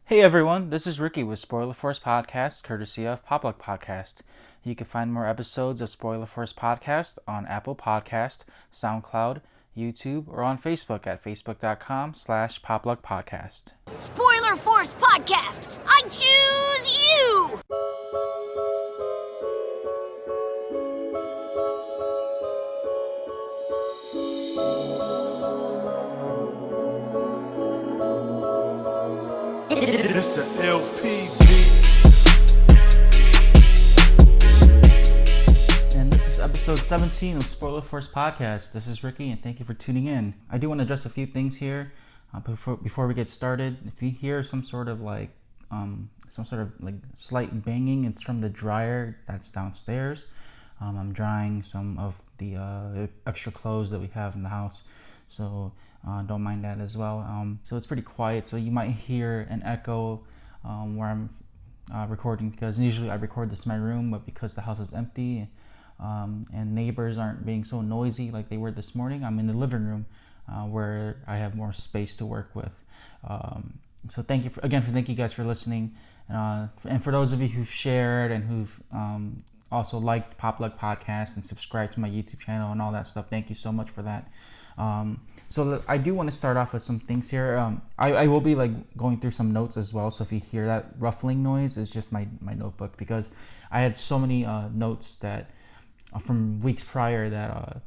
Hey everyone, this is Ricky with Spoiler Force Podcast, courtesy of Popluck Podcast. You can find more episodes of Spoiler Force Podcast on Apple Podcast, SoundCloud, YouTube, or on Facebook at facebook.com/popluckpodcast. Spoiler Force Podcast! I choose you! It's a LP And this is episode 17 of Spoiler Force Podcast. This is Ricky, and thank you for tuning in. I do want to address a few things here before we get started. If you hear some sort of slight banging, it's from the dryer that's downstairs. I'm drying some of the extra clothes that we have in the house, so don't mind that as well. So it's pretty quiet, so you might hear an echo where I'm recording, because usually I record this in my room, but because the house is empty and neighbors aren't being so noisy like they were this morning, I'm in the living room where I have more space to work with. So thank you thank you guys for listening, and for those of you who've shared and who've also liked Popluck Podcast and subscribed to my YouTube channel and all that stuff. Thank you so much for that. So I do want to start off with some things here. I will be going through some notes as well. So if you hear that ruffling noise, it's just my notebook, because I had so many notes that from weeks prior that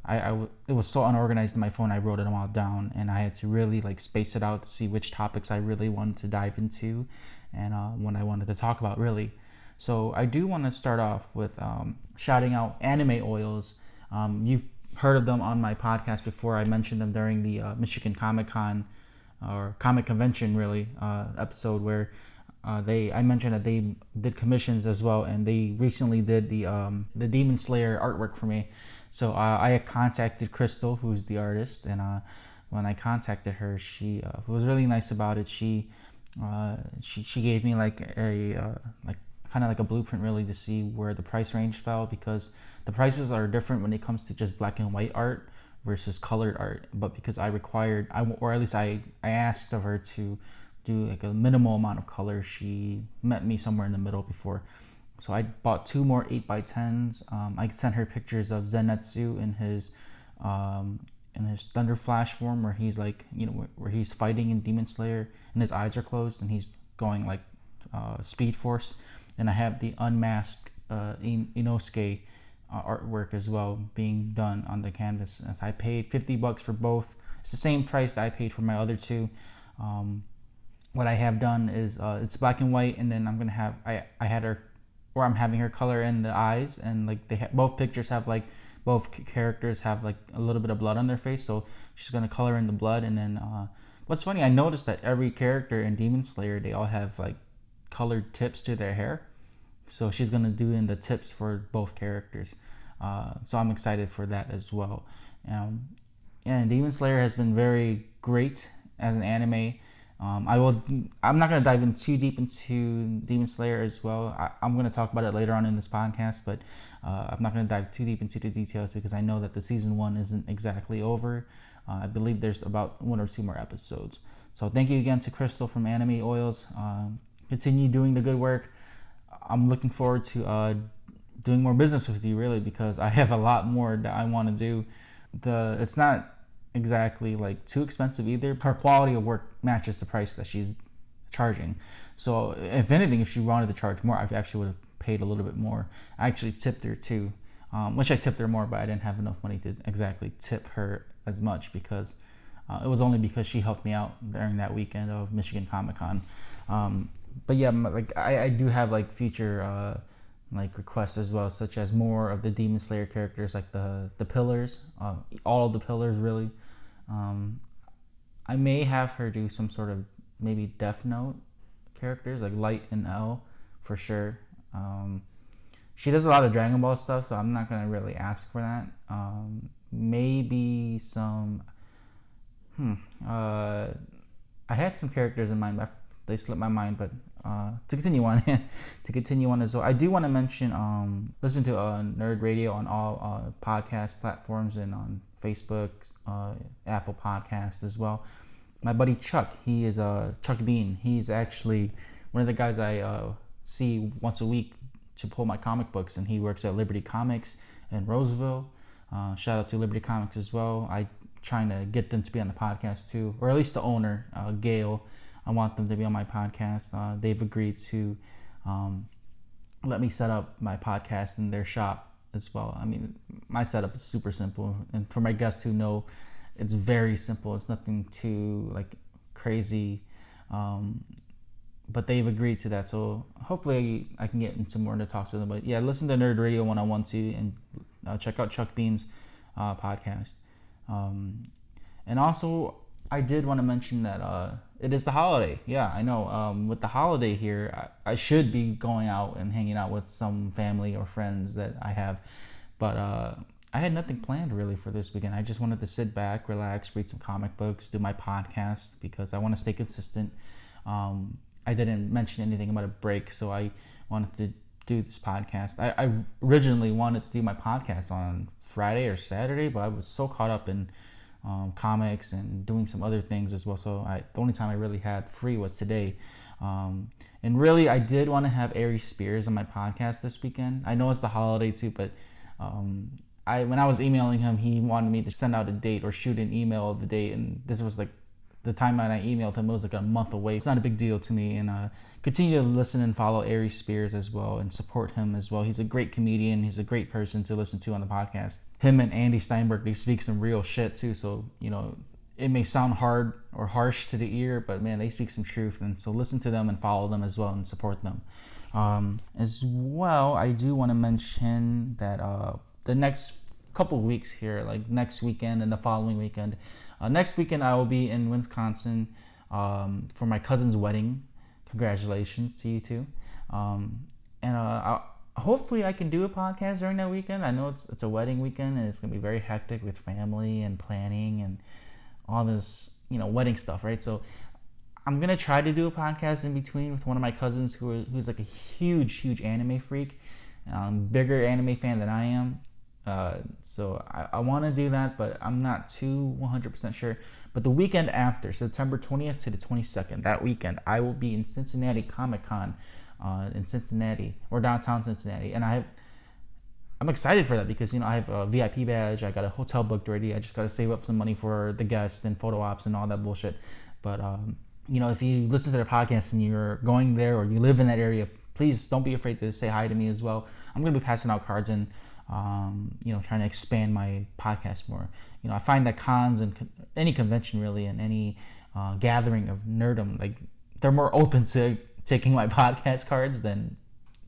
it was so unorganized in my phone. I wrote them all down, and I had to really space it out to see which topics I really wanted to dive into and what I wanted to talk about really. So I do want to start off with shouting out anime oils. You've heard of them on my podcast before. I mentioned them during the Michigan Comic Con or Comic Convention really episode, where I mentioned that they did commissions as well, and they recently did the Demon Slayer artwork for me. So I contacted Crystal, who's the artist, and when I contacted her, she was really nice about it. She gave me kind of like a blueprint really to see where the price range fell, because the prices are different when it comes to just black and white art versus colored art. But because I asked of her to do a minimal amount of color, she met me somewhere in the middle before. So I bought two more 8x10s. I sent her pictures of Zenitsu in his Thunder Flash form, where he's where he's fighting in Demon Slayer and his eyes are closed and he's going Speed Force. And I have the unmasked Inosuke artwork as well being done on the canvas. I paid $50 for both. It's the same price that I paid for my other two. What I have done is it's black and white, and then I'm having her color in the eyes, and both pictures have both characters have a little bit of blood on their face, so she's gonna color in the blood. And then what's funny, I noticed that every character in Demon Slayer, they all have colored tips to their hair, so she's gonna do in the tips for both characters. So I'm excited for that as well. And Demon Slayer has been very great as an anime. I'm not gonna dive in too deep into Demon Slayer as well. I'm gonna talk about it later on in this podcast, but I'm not gonna dive too deep into the details, because I know that the season 1 isn't exactly over. I believe there's about 1 or 2 more episodes. So thank you again to Crystal from Anime Oils. Continue doing the good work. I'm looking forward to doing more business with you, really, because I have a lot more that I want to do. It's not exactly too expensive either. Her quality of work matches the price that she's charging. So if anything, if she wanted to charge more, I actually would have paid a little bit more. I actually tipped her too. Wish I tipped her more, but I didn't have enough money to exactly tip her as much, because it was only because she helped me out during that weekend of Michigan Comic Con. But yeah, I do have future requests as well, such as more of the Demon Slayer characters, the pillars, all of the pillars really. I may have her do some sort of maybe Death Note characters, like Light and L for sure. She does a lot of Dragon Ball stuff, so I'm not gonna really ask for that. Maybe some. I had some characters in mind, but they slipped my mind. But to continue on as well, I do want to mention listen to Nerd Radio on all podcast platforms, and on Facebook, Apple Podcast as well. my buddy Chuck. He is Chuck Bean. He's actually one of the guys I see once a week to pull my comic books, and he works at Liberty Comics in Roseville. Shout out to Liberty Comics as well. I trying to get them to be on the podcast too, or at least the owner, Gail. I want them to be on my podcast. They've agreed to let me set up my podcast in their shop as well. I mean, my setup is super simple, and for my guests who know, it's very simple. It's nothing too like crazy, but they've agreed to that. So hopefully I can get into more to talk to them. But yeah, listen to Nerd Radio 101 too, and check out Chuck Bean's podcast. And also, I did want to mention that it is the holiday. Yeah, I know. With the holiday here, I should be going out and hanging out with some family or friends that I have. But I had nothing planned really for this weekend. I just wanted to sit back, relax, read some comic books, do my podcast because I want to stay consistent. I didn't mention anything about a break, so I wanted to do this podcast. I originally wanted to do my podcast on Friday or Saturday, but I was so caught up in comics and doing some other things as well. So the only time I really had free was today. And really, I did want to have Ari Spears on my podcast this weekend. I know it's the holiday too, but when I was emailing him, he wanted me to send out a date or shoot an email of the date, and this was like the time that I emailed him, it was like a month away. It's not a big deal to me, and continue to listen and follow Ari Spears as well and support him as well. He's a great comedian. He's a great person to listen to on the podcast. Him and Andy Steinberg, they speak some real shit too, so it may sound hard or harsh to the ear, but man, they speak some truth, and so listen to them and follow them as well and support them. As well, I do want to mention that the next couple weeks here, like next weekend and the following weekend, next weekend I will be in Wisconsin for my cousin's wedding. Congratulations to you too. Hopefully I can do a podcast during that weekend. I know it's a wedding weekend and it's gonna be very hectic with family and planning and all this wedding stuff, right? So I'm gonna try to do a podcast in between with one of my cousins who's like a huge anime freak, bigger anime fan than I am. So I want to do that, but I'm not too 100% sure. But the weekend after, September 20th to the 22nd, that weekend, I will be in Cincinnati Comic Con in Cincinnati, or downtown Cincinnati. And I'm excited for that because, I have a VIP badge. I got a hotel booked already. I just got to save up some money for the guests and photo ops and all that bullshit. But, if you listen to the podcast and you're going there or you live in that area, please don't be afraid to say hi to me as well. I'm going to be passing out cards and trying to expand my podcast more. I find that cons and any convention really and any gathering of nerdom, like they're more open to taking my podcast cards than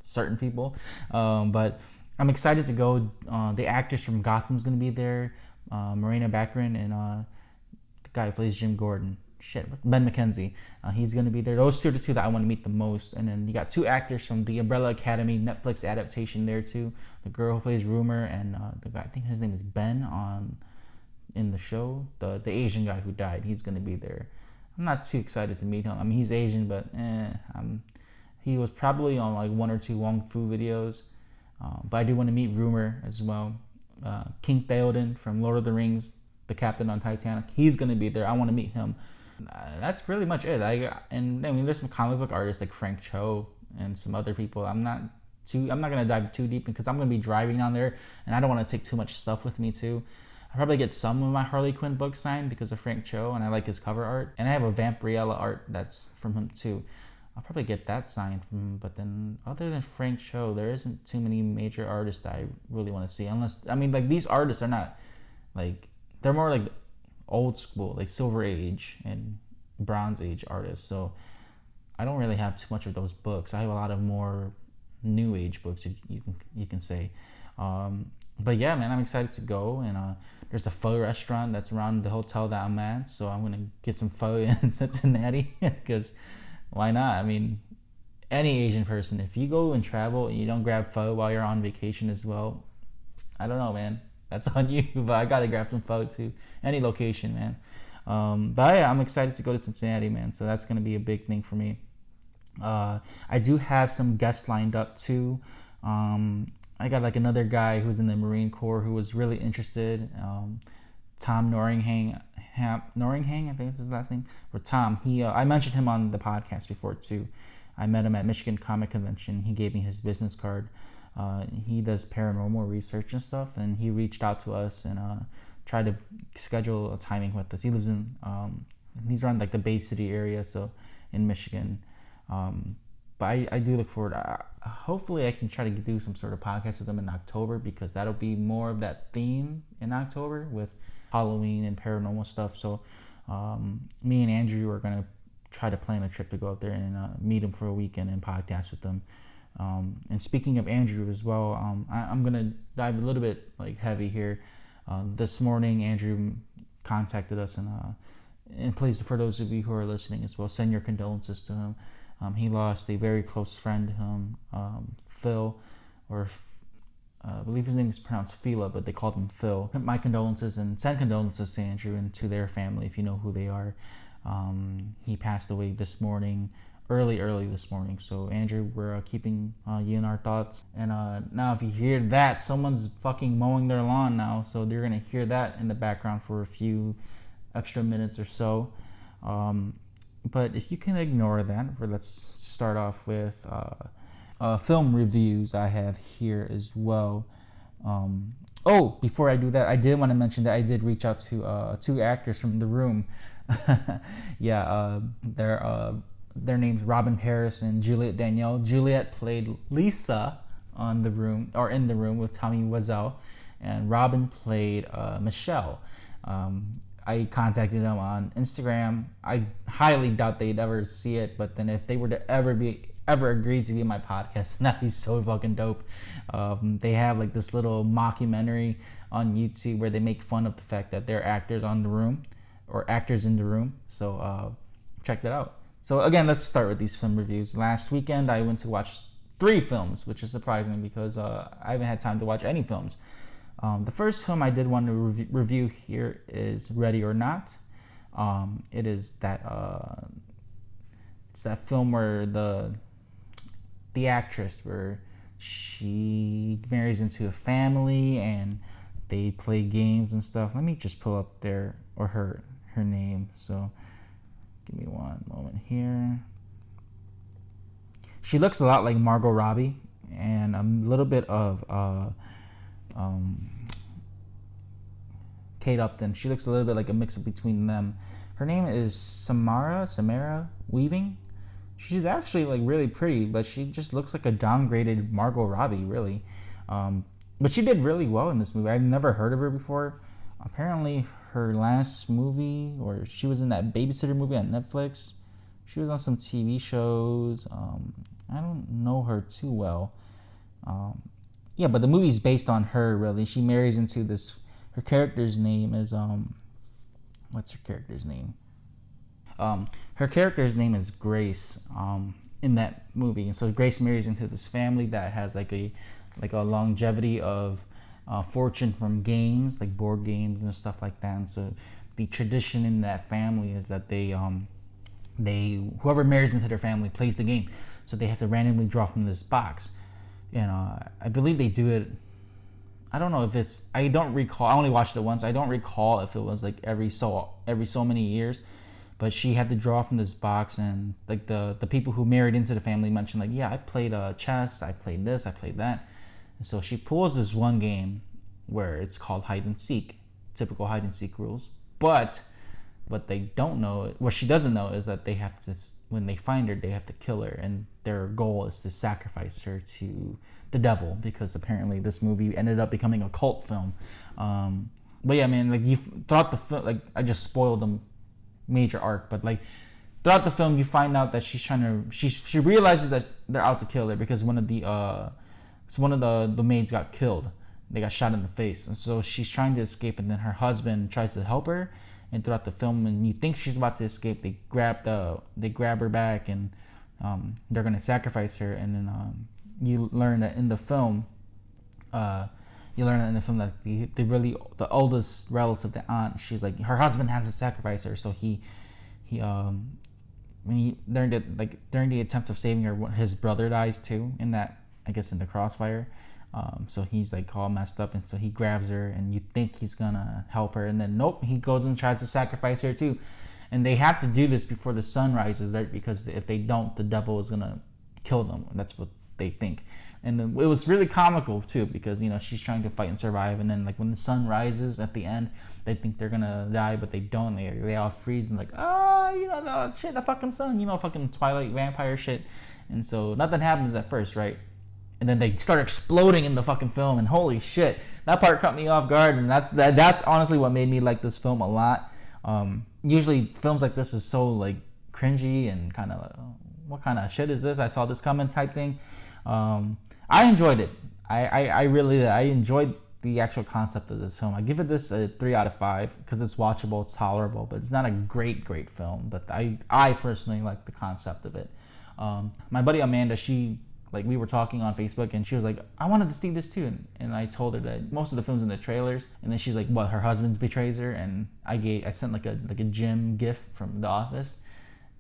certain people. But I'm excited to go. The actors from Gotham's going to be there. Marina Baccarin and the guy who plays Jim Gordon. Ben McKenzie. He's going to be there. Those two are the two that I want to meet the most. And then you got two actors from the Umbrella Academy Netflix adaptation there too. The girl who plays Rumor and the guy, I think his name is Ben in the show. The Asian guy who died. He's going to be there. I'm not too excited to meet him. I mean, he's Asian, but he was probably on like one or two Wong Fu videos. But I do want to meet Rumor as well. King Theoden from Lord of the Rings, the captain on Titanic. He's going to be there. I want to meet him. That's really much it. There's some comic book artists like Frank Cho and some other people. I'm not gonna dive too deep because I'm gonna be driving down there and I don't want to take too much stuff with me too. I'll probably get some of my Harley Quinn books signed because of Frank Cho and I like his cover art, and I have a Vampirella art that's from him too. I'll probably get that signed from him, but then other than Frank Cho, there isn't too many major artists that I really want to see, unless these artists are not like, they're more like old school, like Silver Age and Bronze Age artists. So I don't really have too much of those books. I have a lot of more new age books, you can say. But yeah, man, I'm excited to go. And there's a pho restaurant that's around the hotel that I'm at, so I'm gonna get some pho in Cincinnati because why not? I mean, any Asian person, if you go and travel and you don't grab pho while you're on vacation as well, I don't know, man. That's on you, but I gotta grab some pho too. Any location, man. But yeah, I'm excited to go to Cincinnati, man. So that's gonna be a big thing for me. I do have some guests lined up too. I got like another guy who's in the Marine Corps who was really interested Tom Norringham, I think is his last name, or Tom. I mentioned him on the podcast before too. I met him at Michigan Comic Convention. He gave me his business card. He does paranormal research and stuff, and he reached out to us and tried to schedule a timing with us. He lives in he's around like the Bay City area, so in Michigan. But I do look forward. Hopefully, I can try to do some sort of podcast with him in October, because that'll be more of that theme in October with Halloween and paranormal stuff. So me and Andrew are gonna try to plan a trip to go out there and meet him for a weekend and podcast with them. And speaking of Andrew as well, I'm gonna dive a little bit like heavy here. This morning, Andrew contacted us, and please, for those of you who are listening as well, send your condolences to him. He lost a very close friend to him, Phil, I believe his name is pronounced Fila, but they called him Phil. My condolences, and send condolences to Andrew and to their family if you know who they are. He passed away this morning, early this morning. So Andrew, we're keeping you in our thoughts. And now if you hear that, someone's fucking mowing their lawn now, so they're gonna hear that in the background for a few extra minutes or so. But if you can ignore that, let's start off with film reviews I have here as well. Before I do that, I did want to mention that I did reach out to 2 actors from The Room. Their names Robin Harris and Juliet Danielle. Juliet played Lisa on The Room, or in The Room with Tommy Wiseau, and Robin played Michelle. I contacted them on Instagram. I highly doubt they'd ever see it, but then if they were to ever agree to be on my podcast, that'd be so fucking dope. They have like this little mockumentary on YouTube where they make fun of the fact that they're actors on The Room, or actors in The Room. So check that out. So again, let's start with these film reviews. Last weekend, I went to watch 3 films, which is surprising because I haven't had time to watch any films. The first film I did want to review here is Ready or Not. It is that it's that film where the actress, where she marries into a family and they play games and stuff. Let me just pull up her name. So give me one moment here. She looks a lot like Margot Robbie and a little bit of Kate Upton. She looks a little bit like a mix between them. Her name is Samara Weaving. She's actually like really pretty, but she just looks like a downgraded Margot Robbie, really. But she did really well in this movie. I've never heard of her before. Apparently, her last movie, or she was in that Babysitter movie on Netflix. She was on some TV shows. I don't know her too well. But the movie's based on her, really. She marries into this. Her character's name is what's her character's name? Her character's name is Grace. In that movie, and so Grace marries into this family that has like a longevity of fortune from games, like board games and stuff like that. And so the tradition in that family is that they whoever marries into their family plays the game. So they have to randomly draw from this box, and I believe they do it. I don't know if it's. I don't recall. I only watched it once. I don't recall if it was like every so many years. But she had to draw from this box, and like the people who married into the family mentioned like, yeah, I played chess, I played this, I played that. And so she pulls this one game where it's called hide and seek, typical hide and seek rules. But what they don't know, what she doesn't know, is that they have to, when they find her, they have to kill her, and their goal is to sacrifice her to the devil, because apparently this movie ended up becoming a cult film. But yeah, man, like you throughout the film, like I just spoiled them. Major arc, but like throughout the film you find out that she realizes that they're out to kill her because one of the maids got killed. They got shot in the face, and so she's trying to escape, and then her husband tries to help her, and throughout the film, when you think she's about to escape, they grab her back, and they're gonna sacrifice her. And then you learn that in the film that the oldest relative, the aunt, she's like, her husband has to sacrifice her. So during the attempt of saving her, his brother dies too in the crossfire. So he's like all messed up, and so he grabs her, and you think he's gonna help her, and then nope, he goes and tries to sacrifice her too. And they have to do this before the sun rises, right? Because if they don't, the devil is gonna kill them. That's what they think. And it was really comical too, because she's trying to fight and survive, and then like when the sun rises at the end, they think they're gonna die, but they don't. They all freeze and like, the fucking sun, fucking Twilight vampire shit. And so nothing happens at first, right? And then they start exploding in the fucking film, and holy shit, that part caught me off guard, and that's honestly what made me like this film a lot. Usually films like this is so like cringy and kind of what kind of shit is this? I saw this coming type thing. I enjoyed it. I really did. I enjoyed the actual concept of this film. I give it this a 3 out of 5 because it's watchable, it's tolerable, but it's not a great film. But I personally like the concept of it. My buddy Amanda, we were talking on Facebook, and she was like, I wanted to see this too, and I told her that most of the films in the trailers, and then she's like, what, her husband betrays her, and I sent like a Jim gif from The Office,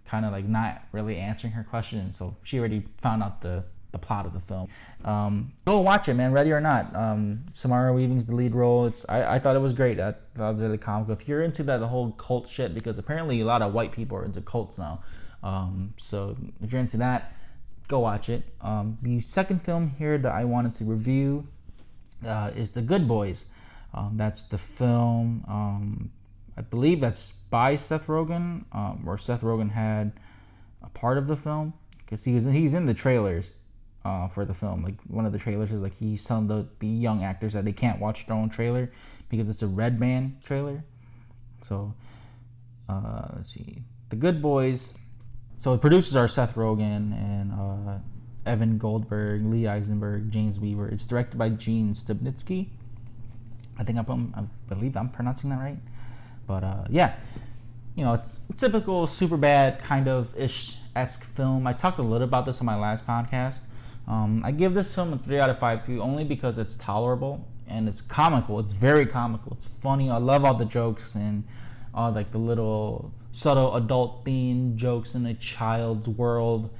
kind of like not really answering her question, so she already found out the plot of the film. Go watch it, man, ready or not. Samara Weaving's the lead role. I thought it was great. I thought it was really comical. If you're into that whole cult shit, because apparently a lot of white people are into cults now, so if you're into that, go watch it. The second film here that I wanted to review is The Good Boys. That's the film, I believe that's by Seth Rogen, or Seth Rogen had a part of the film, because he's in the trailers for the film. Like one of the trailers is like he's telling the young actors that they can't watch their own trailer because it's a Red Band trailer. So let's see, The Good Boys. So the producers are Seth Rogen and Evan Goldberg, Lee Eisenberg, James Weaver. It's directed by Gene Stupnitsky. I believe I'm pronouncing that right. But yeah, it's a typical Superbad kind of esque film. I talked a little about this on my last podcast. I give this film a 3 out of 5 too, only because it's tolerable and it's comical. It's very comical. It's funny. I love all the jokes and all like the little subtle adult themed jokes in a child's world.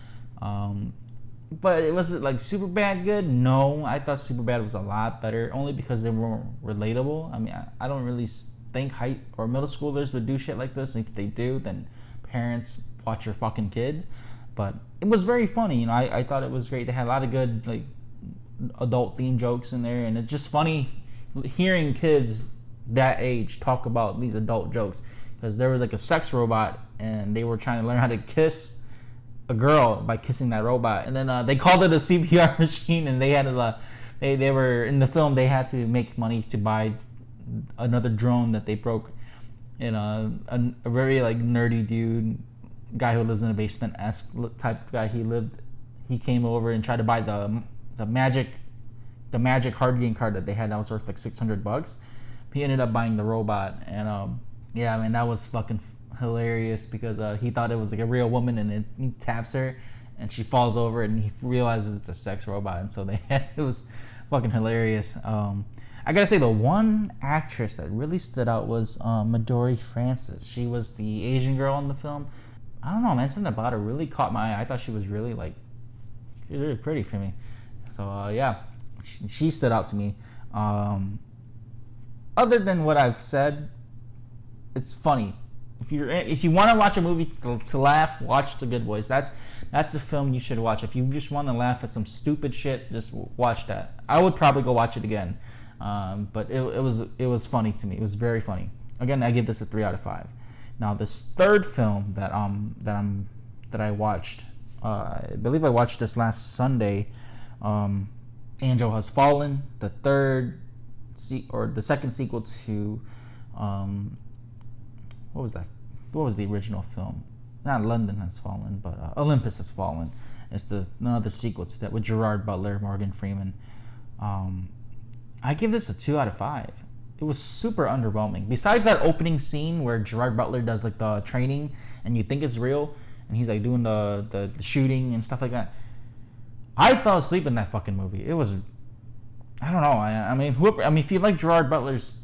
But it was like Superbad good? No, I thought Superbad was a lot better, only because they were relatable. I mean, I don't really think high or middle schoolers would do shit like this. If they do, then parents watch your fucking kids. But it was very funny. I thought it was great. They had a lot of good like adult themed jokes in there, and it's just funny hearing kids that age talk about these adult jokes, because there was like a sex robot and they were trying to learn how to kiss a girl by kissing that robot, and then they called it a CPR machine, and they had to they were in the film, they had to make money to buy another drone that they broke. And a very like nerdy dude, guy who lives in a basement-esque type of guy, he came over and tried to buy the magic hard game card that they had that was worth like $600. He ended up buying the robot, and yeah, man, that was fucking hilarious, because he thought it was like a real woman, and then he taps her and she falls over, and he realizes it's a sex robot, and so it was fucking hilarious. I gotta say, the one actress that really stood out was Midori Francis. She was the Asian girl in the film. I don't know, man, something about her really caught my eye. I thought she was really pretty for me. So yeah, she stood out to me. Other than what I've said, it's funny. If you want to watch a movie to laugh, watch The Good Boys. That's a film you should watch. If you just want to laugh at some stupid shit, just watch that. I would probably go watch it again, but it was funny to me. It was very funny. Again, I give this a 3 out of 5. Now, this third film that I watched, I believe I watched this last Sunday. Angel Has Fallen, the second sequel to what was that? What was the original film? Not London Has Fallen, but Olympus Has Fallen. It's another sequel to that with Gerard Butler, Morgan Freeman. I give this a 2 out of 5. It was super underwhelming. Besides that opening scene where Gerard Butler does like the training and you think it's real, and he's like doing the shooting and stuff like that, I fell asleep in that fucking movie. It was, I don't know. I mean, if you like Gerard Butler's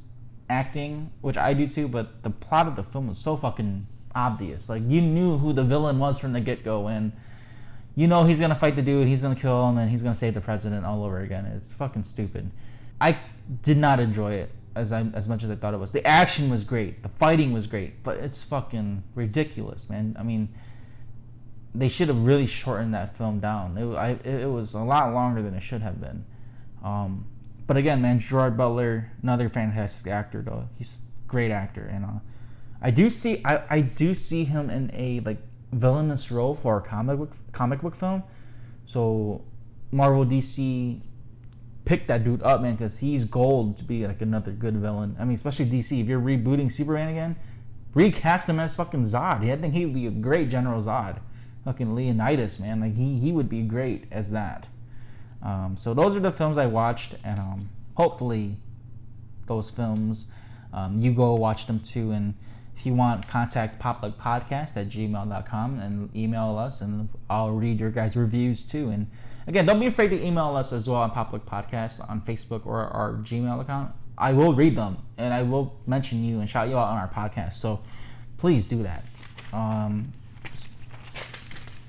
acting, which I do too, but the plot of the film was so fucking obvious. Like, you knew who the villain was from the get-go, and You know he's gonna fight the dude, he's gonna kill him, and he's gonna save the president all over again. It's fucking stupid. I did not enjoy it as much as I thought it was. The action was great, the fighting was great, but it's fucking ridiculous, man. I mean, they should have really shortened that film down. It was a lot longer than it should have been. But again, man, Gerard Butler, another fantastic actor though. He's a great actor, and I do see him in a like villainous role for a comic book film. So Marvel DC picked that dude up, man, because he's gold to be like another good villain. I mean, especially DC. If you're rebooting Superman again, recast him as fucking Zod. I think he'd be a great General Zod. Fucking Leonidas, man, like he would be great as that. So those are the films I watched, and hopefully those films you go watch them too. And if you want, contact popluckpodcast@gmail.com and email us, and I'll read your guys' reviews too. And again, don't be afraid to email us as well on Popluck Podcast on Facebook or our Gmail account. I will read them, and I will mention you and shout you out on our podcast. So please do that.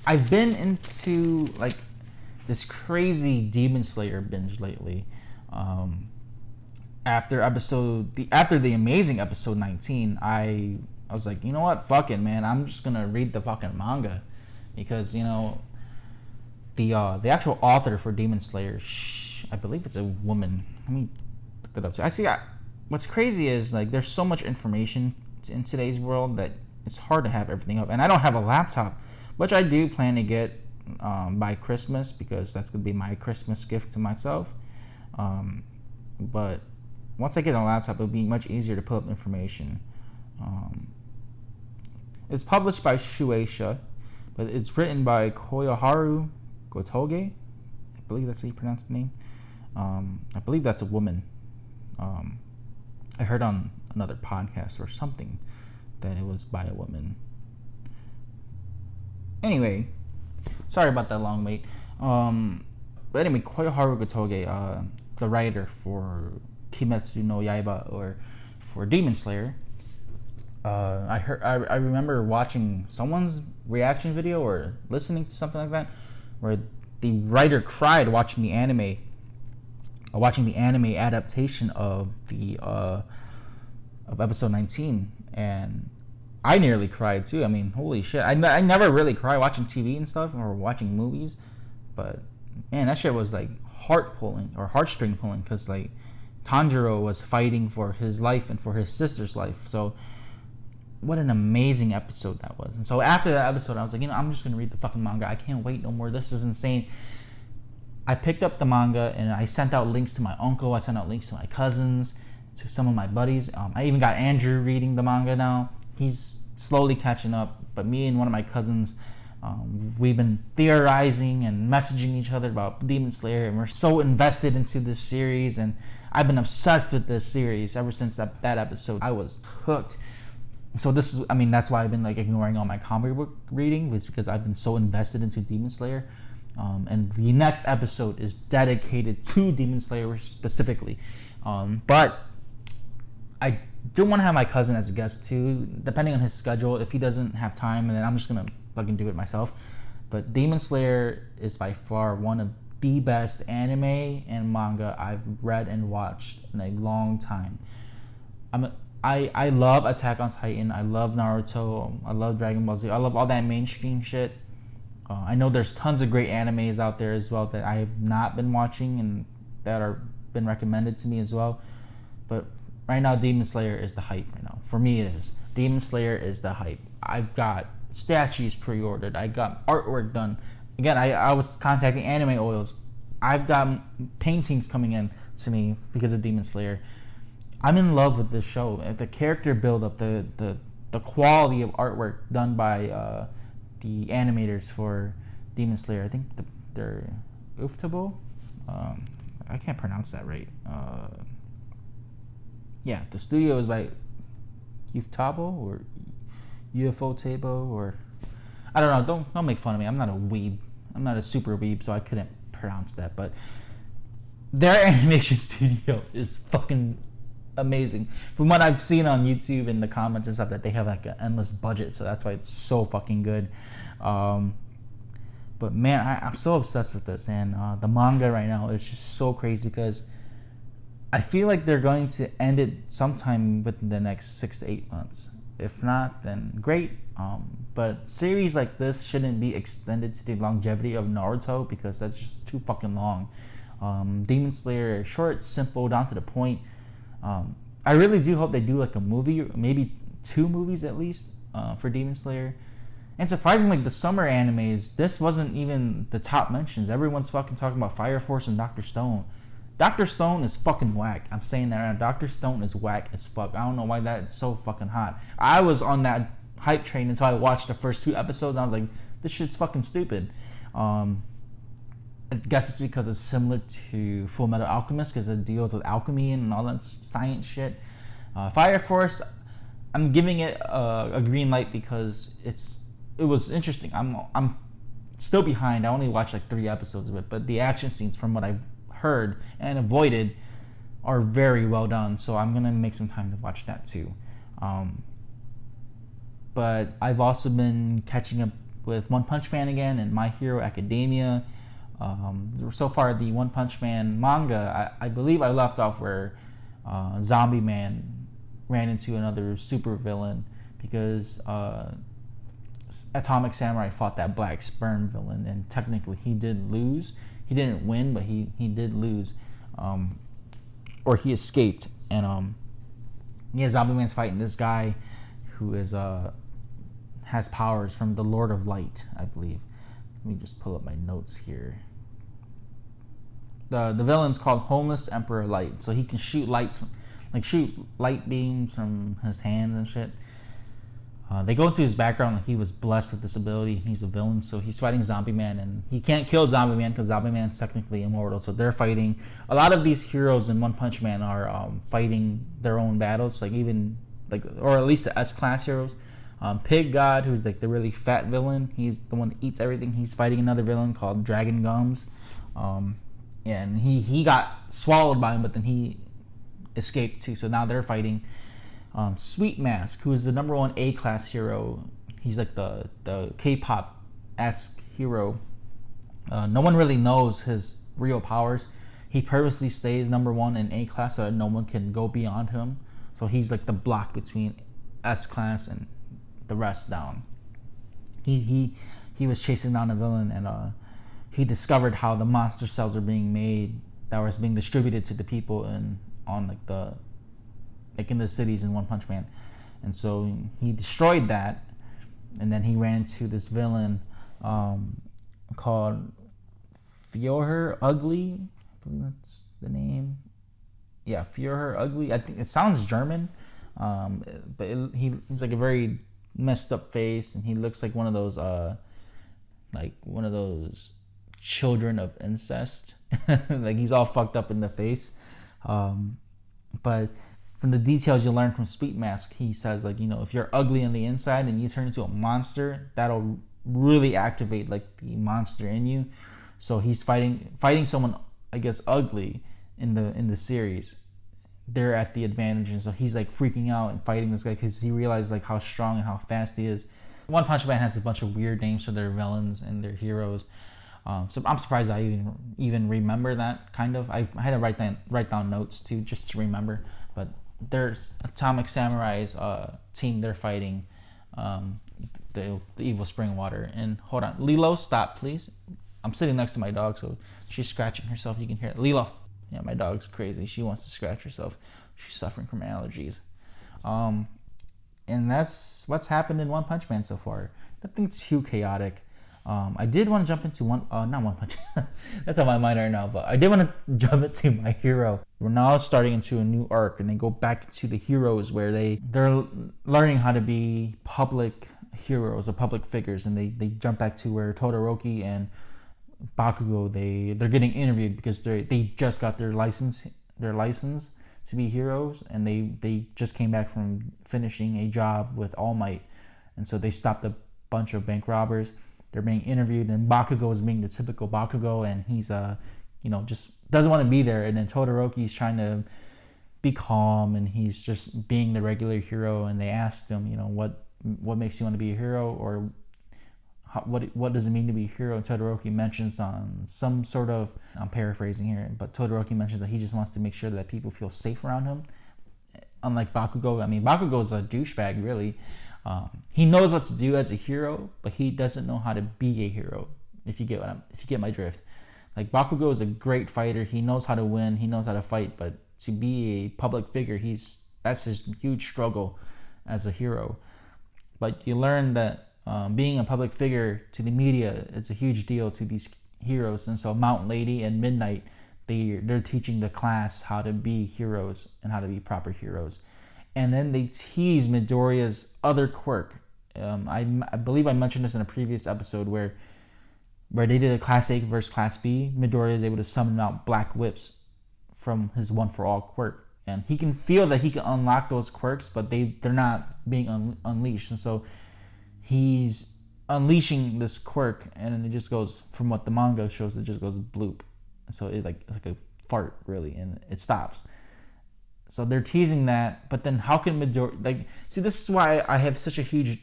I've been into like this crazy Demon Slayer binge lately. After the amazing episode 19, I was like, you know what, fuck it, man. I'm just gonna read the fucking manga, because you know the actual author for Demon Slayer, I believe it's a woman. Let me look that up. Actually, what's crazy is like there's so much information in today's world that it's hard to have everything up, and I don't have a laptop, which I do plan to get by Christmas, because that's gonna be my Christmas gift to myself. But once I get a laptop, it'll be much easier to pull up information. It's published by Shueisha, but it's written by Koyoharu Gotoge. I believe that's how you pronounce the name. I believe that's a woman. I heard on another podcast or something that it was by a woman. Anyway, sorry about that long wait. But anyway, Koyoharu Gotoge, the writer for Kimetsu no Yaiba or for Demon Slayer. I remember watching someone's reaction video or listening to something like that, where the writer cried watching the anime adaptation of the of episode 19, and I nearly cried too. I mean, holy shit! I never really cry watching TV and stuff or watching movies, but man, that shit was like heartstring pulling, because like Tanjiro was fighting for his life and for his sister's life. So what an amazing episode that was. And so after that episode, I was like, I'm just gonna read the fucking manga. I can't wait no more. This is insane. I picked up the manga and I sent out links to my uncle. I sent out links to my cousins, to some of my buddies. I even got Andrew reading the manga now. He's slowly catching up, but me and one of my cousins, we've been theorizing and messaging each other about Demon Slayer, and we're so invested into this series, and I've been obsessed with this series ever since that episode. I was hooked. So that's why I've been like ignoring all my comic book reading, was because I've been so invested into Demon Slayer. And the next episode is dedicated to Demon Slayer specifically. But I do want to have my cousin as a guest too, depending on his schedule. If he doesn't have time, and then I'm just gonna fucking do it myself. But Demon Slayer is by far one of the best anime and manga I've read and watched in a long time. I love Attack on Titan. I love Naruto. I love Dragon Ball Z. I love all that mainstream shit. I know there's tons of great animes out there as well that I have not been watching and that are been recommended to me as well. But right now, Demon Slayer is the hype right now. For me, it is. Demon Slayer is the hype. I've got statues pre-ordered. I got artwork done. Again, I was contacting Anime Oils. I've got paintings coming in to me because of Demon Slayer. I'm in love with this show. The character build-up, the quality of artwork done by the animators for Demon Slayer. I think they're Ufotable. I can't pronounce that right. Yeah, the studio is by Ufotable or Ufotable, or I don't know. Don't make fun of me. I'm not a weeb. I'm not a super weeb, so I couldn't pronounce that. But their animation studio is fucking amazing. From what I've seen on YouTube and the comments and stuff, that they have like an endless budget, so that's why it's so fucking good. But But man, I'm so obsessed with this, and the manga right now is just so crazy because I feel like they're going to end it sometime within the next 6 to 8 months. If not, then great. But series like this shouldn't be extended to the longevity of Naruto because that's just too fucking long. Demon Slayer, short, simple, down to the point. I really do hope they do like a movie, maybe 2 movies at least, for Demon Slayer. And surprisingly, the summer animes, this wasn't even the top mentions. Everyone's fucking talking about Fire Force and Dr. Stone. Dr. Stone is fucking whack. I'm saying that right now. Dr. Stone is whack as fuck. I don't know why that's so fucking hot. I was on that hype train until I watched the first 2 episodes. And I was like, this shit's fucking stupid. I guess it's because it's similar to Full Metal Alchemist because it deals with alchemy and all that science shit. Fire Force, I'm giving it a green light because it was interesting. I'm still behind. I only watched like 3 episodes of it, but the action scenes from what I've heard and avoided are very well done. So I'm gonna make some time to watch that too. But I've also been catching up with One Punch Man again and My Hero Academia. So far, the One Punch Man manga, I believe I left off where Zombie Man ran into another super villain because Atomic Samurai fought that black sperm villain, and technically he did lose. He didn't win, but he did lose, or he escaped. And Zombie Man's fighting this guy who is has powers from the Lord of Light, I believe. Let me just pull up my notes here. The villain's called Homeless Emperor Light, so he can shoot shoot light beams from his hands and shit. They go into his background like he was blessed with this ability. He's a villain, so he's fighting Zombie Man, and he can't kill Zombie Man because Zombie Man's technically immortal. So they're fighting. A lot of these heroes in One Punch Man are fighting their own battles, or at least the S-class heroes. Pig God, who's like the really fat villain, he's the one that eats everything. He's fighting another villain called Dragon Gums, and he got swallowed by him, but then he escaped too. So now they're fighting. Sweet Mask, who is the number 1 A-class hero. He's like the K-pop-esque hero. No one really knows his real powers. He purposely stays number 1 in A-class so that no one can go beyond him. So he's like the block between S-class and the rest down. He was chasing down a villain, and he discovered how the monster cells are being made that was being distributed to the people in the cities in One Punch Man. And so he destroyed that, and then he ran into this villain called Führer Ugly. I believe that's the name. Yeah, Führer Ugly. I think it sounds German, but he's like a very messed up face, and he looks like one of those children of incest. Like he's all fucked up in the face. But from the details you learn from Sweet Mask, he says if you're ugly on the inside and you turn into a monster, that'll really activate like the monster in you. So he's fighting someone, I guess, ugly in the series. They're at the advantage, and so he's like freaking out and fighting this guy because he realized like how strong and how fast he is. One Punch Man has a bunch of weird names for their villains and their heroes. So I'm surprised I even remember that kind of. I had to write down notes too just to remember. But there's Atomic Samurai's team. They're fighting the evil spring water. And hold on, Lilo, stop please. I'm sitting next to my dog, so she's scratching herself. You can hear it. Lilo. Yeah, my dog's crazy. She wants to scratch herself. She's suffering from allergies. And that's what's happened in One Punch Man so far. Nothing too chaotic. I did want to jump into not One Punch. That's on my mind right now, but I did want to jump into My Hero. We're now starting into a new arc, and they go back to the heroes where they're learning how to be public heroes or public figures, and they jump back to where Todoroki and Bakugo they're getting interviewed because they just got their license to be heroes, and they just came back from finishing a job with All Might, and so they stopped a bunch of bank robbers. They're being interviewed, and Bakugo is being the typical Bakugo, and he's just doesn't want to be there. And then Todoroki's trying to be calm, and he's just being the regular hero. And they asked him, what makes you want to be a hero, or what does it mean to be a hero. And Todoroki mentions on some sort of, I'm paraphrasing here, but Todoroki mentions that he just wants to make sure that people feel safe around him. Unlike Bakugo, I mean, Bakugo's a douchebag, really. He knows what to do as a hero, but he doesn't know how to be a hero. If you get my drift. Like, Bakugo is a great fighter. He knows how to win. He knows how to fight. But to be a public figure, that's his huge struggle as a hero. But you learn that being a public figure to the media is a huge deal to these heroes. And so Mount Lady and Midnight, they're teaching the class how to be heroes and how to be proper heroes. And then they tease Midoriya's other quirk. I believe I mentioned this in a previous episode where they did a Class A versus Class B. Midoriya is able to summon out black whips from his One For All quirk. And he can feel that he can unlock those quirks, but they're not being unleashed. And so he's unleashing this quirk, and it just goes, from what the manga shows, it just goes bloop. So it's like a fart, really, and it stops. So they're teasing that, but then how can Midoriya... see, this is why I have such a huge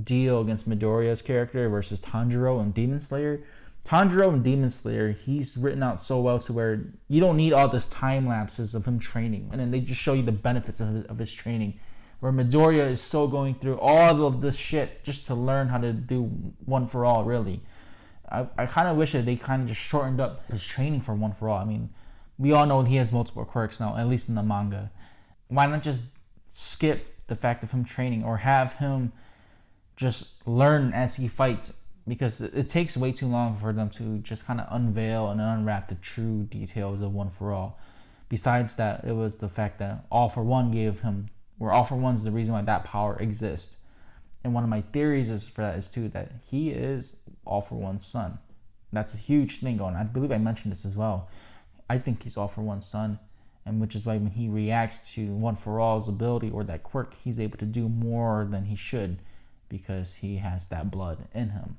deal against Midoriya's character versus Tanjiro and Demon Slayer. Tanjiro and Demon Slayer, he's written out so well to where you don't need all this time lapses of him training. And then they just show you the benefits of his training. Where Midoriya is so going through all of this shit just to learn how to do One For All, really. I kind of wish that they kind of just shortened up his training for One For All. I mean, we all know he has multiple quirks now, at least in the manga. Why not just skip the fact of him training, or have him just learn as he fights? Because it takes way too long for them to just kind of unveil and unwrap the true details of One For All. Besides that, it was the fact that All For One gave him, or All For One's the reason why that power exists. And one of my theories is too that he is All For One's son. That's a huge thing going on. I believe I mentioned this as well. I think he's All For One's son, and which is why when he reacts to One For All's ability or that quirk, he's able to do more than he should because he has that blood in him.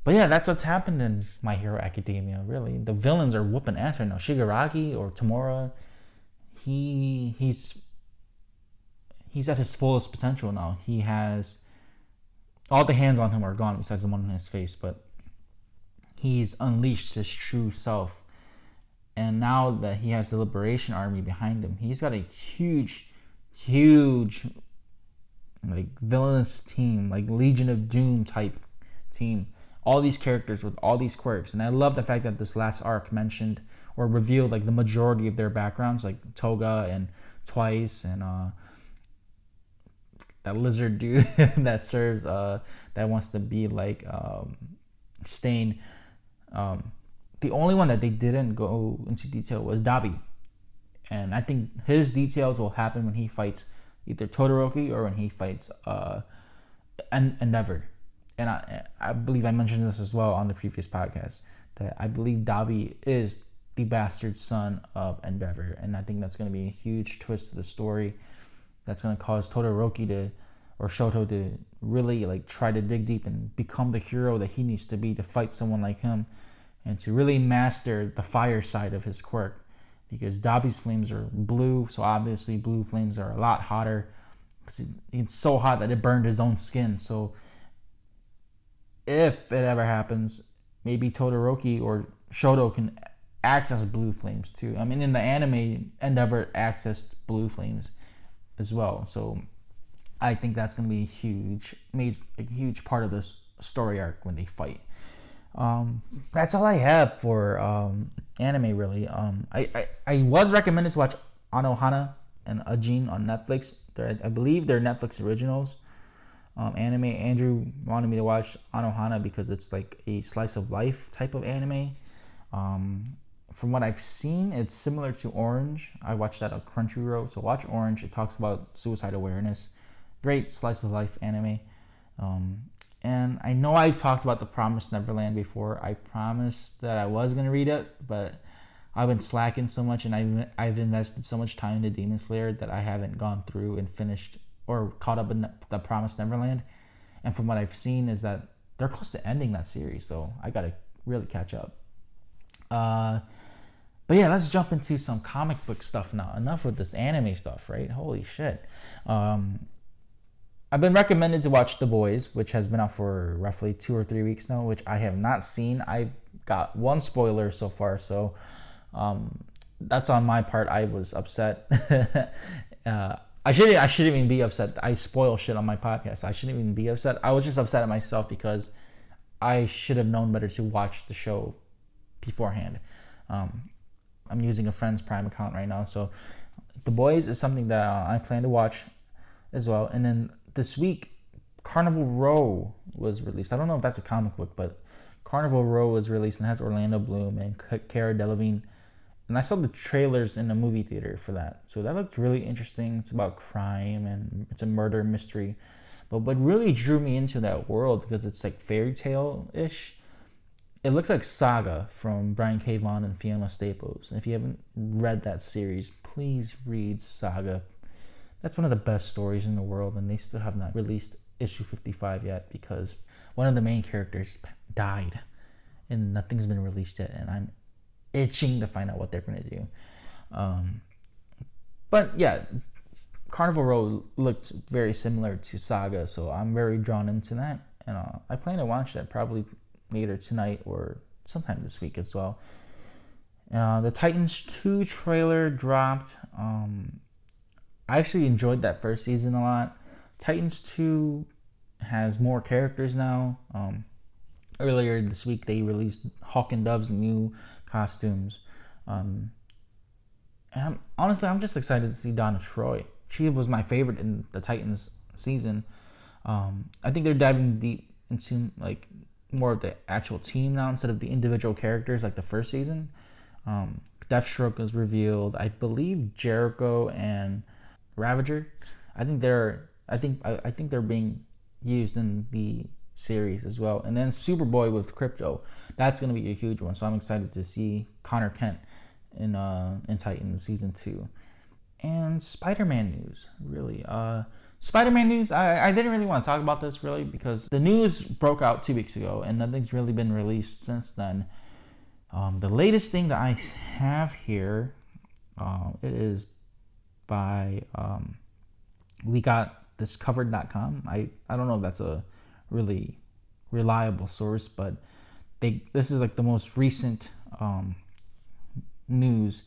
But yeah, that's what's happened in My Hero Academia, really. The villains are whooping ass right now. Shigaraki or Tamura, he's at his fullest potential now. He has... all the hands on him are gone besides the one on his face, but he's unleashed his true self. And now that he has the Liberation Army behind him, he's got a huge like villainous team, like Legion of Doom type team. All these characters with all these quirks. And I love the fact that this last arc mentioned or revealed like the majority of their backgrounds, like Toga and Twice and that lizard dude that serves that wants to be like Stain. The only one that they didn't go into detail was Dabi, and I think his details will happen when he fights either Todoroki or when he fights Endeavor. And I believe I mentioned this as well on the previous podcast, that I believe Dabi is the bastard son of Endeavor, and I think that's going to be a huge twist to the story that's going to cause Todoroki or Shoto to really like try to dig deep and become the hero that he needs to be to fight someone like him, and to really master the fire side of his quirk, because Dabi's flames are blue, so obviously blue flames are a lot hotter. It's so hot that it burned his own skin. So if it ever happens, maybe Todoroki or Shoto can access blue flames too. I mean, in the anime, Endeavor accessed blue flames as well. So I think that's going to be a huge part of this story arc when they fight. That's all I have for anime, really. I was recommended to watch Anohana and Ajin on Netflix. I believe they're Netflix originals. Anime. Andrew wanted me to watch Anohana because it's like a slice of life type of anime. From what I've seen, it's similar to Orange. I watched that on Crunchyroll. So watch Orange. It talks about suicide awareness. Great slice of life anime. And I know I've talked about The Promised Neverland before. I promised that I was going to read it, but I've been slacking so much, and I've invested so much time into Demon Slayer that I haven't gone through and finished or caught up in The Promised Neverland. And from what I've seen is that they're close to ending that series, so I got to really catch up. But yeah, let's jump into some comic book stuff now. Enough with this anime stuff, right? Holy shit. I've been recommended to watch The Boys, which has been out for roughly 2 or 3 weeks now, which I have not seen. I got one spoiler so far, so that's on my part. I was upset. I shouldn't even be upset. I spoil shit on my podcast. I shouldn't even be upset. I was just upset at myself because I should have known better to watch the show beforehand. I'm using a friend's Prime account right now, so The Boys is something that I plan to watch as well. And then this week, Carnival Row was released. I don't know if that's a comic book, but Carnival Row was released and has Orlando Bloom and Cara Delevingne. And I saw the trailers in the movie theater for that. So that looked really interesting. It's about crime and it's a murder mystery. But what really drew me into that world, because it's like fairy tale-ish, it looks like Saga from Brian K. Vaughan and Fiona Staples. And if you haven't read that series, please read Saga. That's one of the best stories in the world, and they still have not released issue 55 yet because one of the main characters died and nothing's been released yet, and I'm itching to find out what they're going to do. But yeah, Carnival Row looked very similar to Saga, so I'm very drawn into that, and I plan to watch that probably later tonight or sometime this week as well. The Titans 2 trailer dropped. I actually enjoyed that first season a lot. Titans 2 has more characters now. Earlier this week, they released Hawk and Dove's new costumes. And I'm just excited to see Donna Troy. She was my favorite in the Titans season. I think they're diving deep into like more of the actual team now instead of the individual characters like the first season. Deathstroke was revealed. I believe Jericho and Ravager. I think they're being used in the series as well. And then Superboy with Crypto. That's going to be a huge one. So I'm excited to see Connor Kent in Titans season 2. And Spider-Man news, really. Spider-Man news, I didn't really want to talk about this really because the news broke out 2 weeks ago and nothing's really been released since then. The latest thing that I have here, it is by WeGotThisCovered.com. I don't know if that's a really reliable source, but this is like the most recent news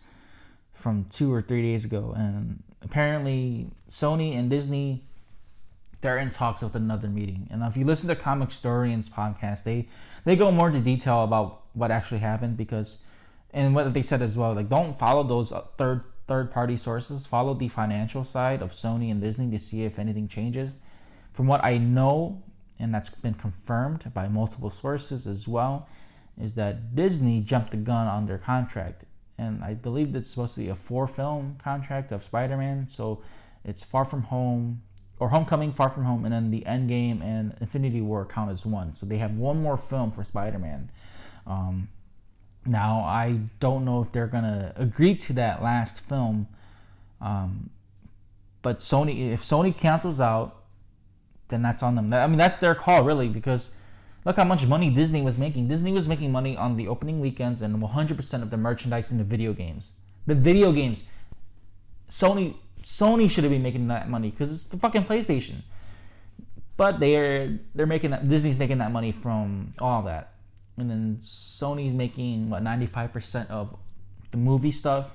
from 2 or 3 days ago, and apparently Sony and Disney, they're in talks with another meeting. And if you listen to Comic Historians podcast, they go more into detail about what actually happened, because and what they said as well, like don't follow those third party sources, follow the financial side of Sony and Disney to see if anything changes. From what I know, and that's been confirmed by multiple sources as well, is that Disney jumped the gun on their contract. And I believe it's supposed to be a 4-film contract of Spider-Man. So it's Far From Home, or Homecoming, Far From Home, and then the Endgame and Infinity War count as one. So they have one more film for Spider-Man. Now, I don't know if they're going to agree to that last film. But if Sony cancels out, then that's on them. I mean, that's their call, really, because look how much money Disney was making. Disney was making money on the opening weekends and 100% of the merchandise in the video games. The video games. Sony should have been making that money because it's the fucking PlayStation. But they're making that. Disney's making that money from all that. And then Sony's making 95% of the movie stuff.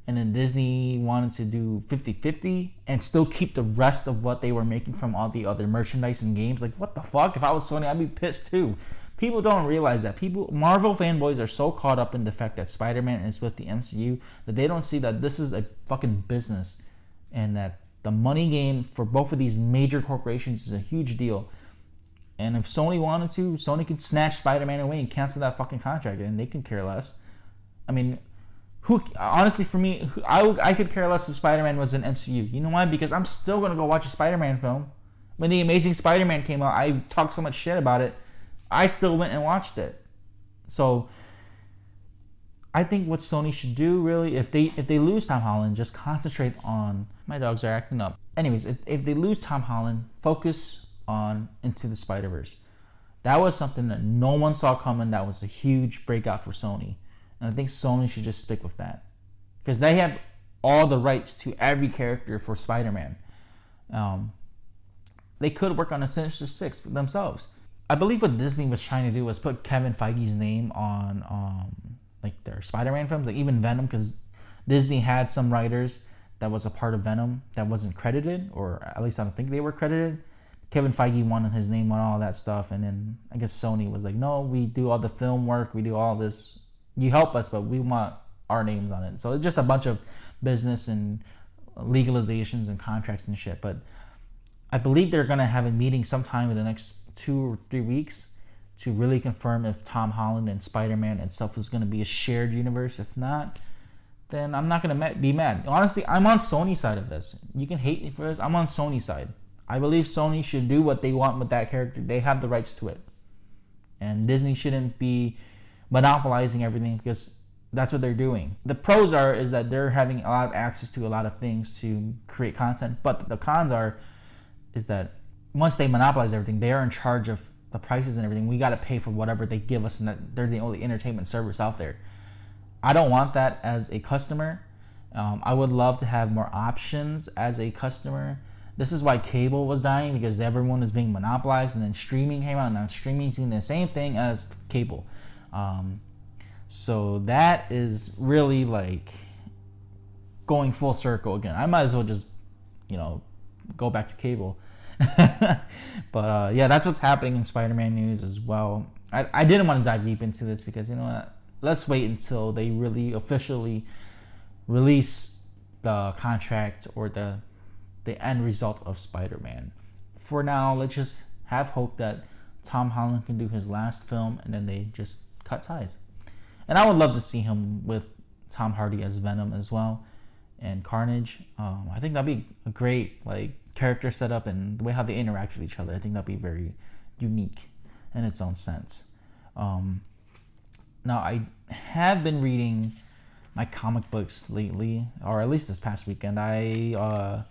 And then Disney wanted to do 50-50 and still keep the rest of what they were making from all the other merchandise and games. Like, what the fuck? If I was Sony, I'd be pissed too. People don't realize that. Marvel fanboys are so caught up in the fact that Spider-Man is with the MCU that they don't see that this is a fucking business and that the money game for both of these major corporations is a huge deal. And if Sony wanted to, Sony could snatch Spider-Man away and cancel that fucking contract, and they can care less. I mean, honestly, for me, I could care less if Spider-Man was an MCU. You know why? Because I'm still going to go watch a Spider-Man film. When The Amazing Spider-Man came out, I talked so much shit about it. I still went and watched it. So I think what Sony should do, really, if they lose Tom Holland, just concentrate on... My dogs are acting up. Anyways, if they lose Tom Holland, focus on Into the Spider-Verse. That was something that no one saw coming. That was a huge breakout for Sony. And I think Sony should just stick with that. Because they have all the rights to every character for Spider-Man. they could work on a Sinister Six themselves. I believe what Disney was trying to do was put Kevin Feige's name on like their Spider-Man films, like even Venom, because Disney had some writers that was a part of Venom that wasn't credited, or at least I don't think they were credited. Kevin Feige wanted his name on all that stuff, and then I guess Sony was like, no, we do all the film work, we do all this. You help us, but we want our names on it. So it's just a bunch of business and legalizations and contracts and shit. But I believe they're going to have a meeting sometime in the next 2 or 3 weeks to really confirm if Tom Holland and Spider-Man itself is going to be a shared universe. If not, then I'm not going to be mad. Honestly, I'm on Sony's side of this. You can hate me for this. I'm on Sony's side. I believe Sony should do what they want with that character. They have the rights to it. And Disney shouldn't be monopolizing everything, because that's what they're doing. The pros is that they're having a lot of access to a lot of things to create content. But the cons is that once they monopolize everything, they are in charge of the prices and everything. We got to pay for whatever they give us, and that they're the only entertainment service out there. I don't want that as a customer. I would love to have more options as a customer. This is why cable was dying, because everyone is being monopolized, and then streaming came out, and now streaming is doing the same thing as cable. So that is really like going full circle again. I might as well just, go back to cable. But yeah, that's what's happening in Spider-Man news as well. I didn't want to dive deep into this because, you know what? Let's wait until they really officially release the contract or the end result of Spider-Man. For now, let's just have hope that Tom Holland can do his last film, and then they just cut ties. And I would love to see him with Tom Hardy as Venom as well, and Carnage. I think that'd be a great character setup, and the way how they interact with each other. I think that'd be very unique in its own sense. Now, I have been reading my comic books lately, or at least this past weekend. I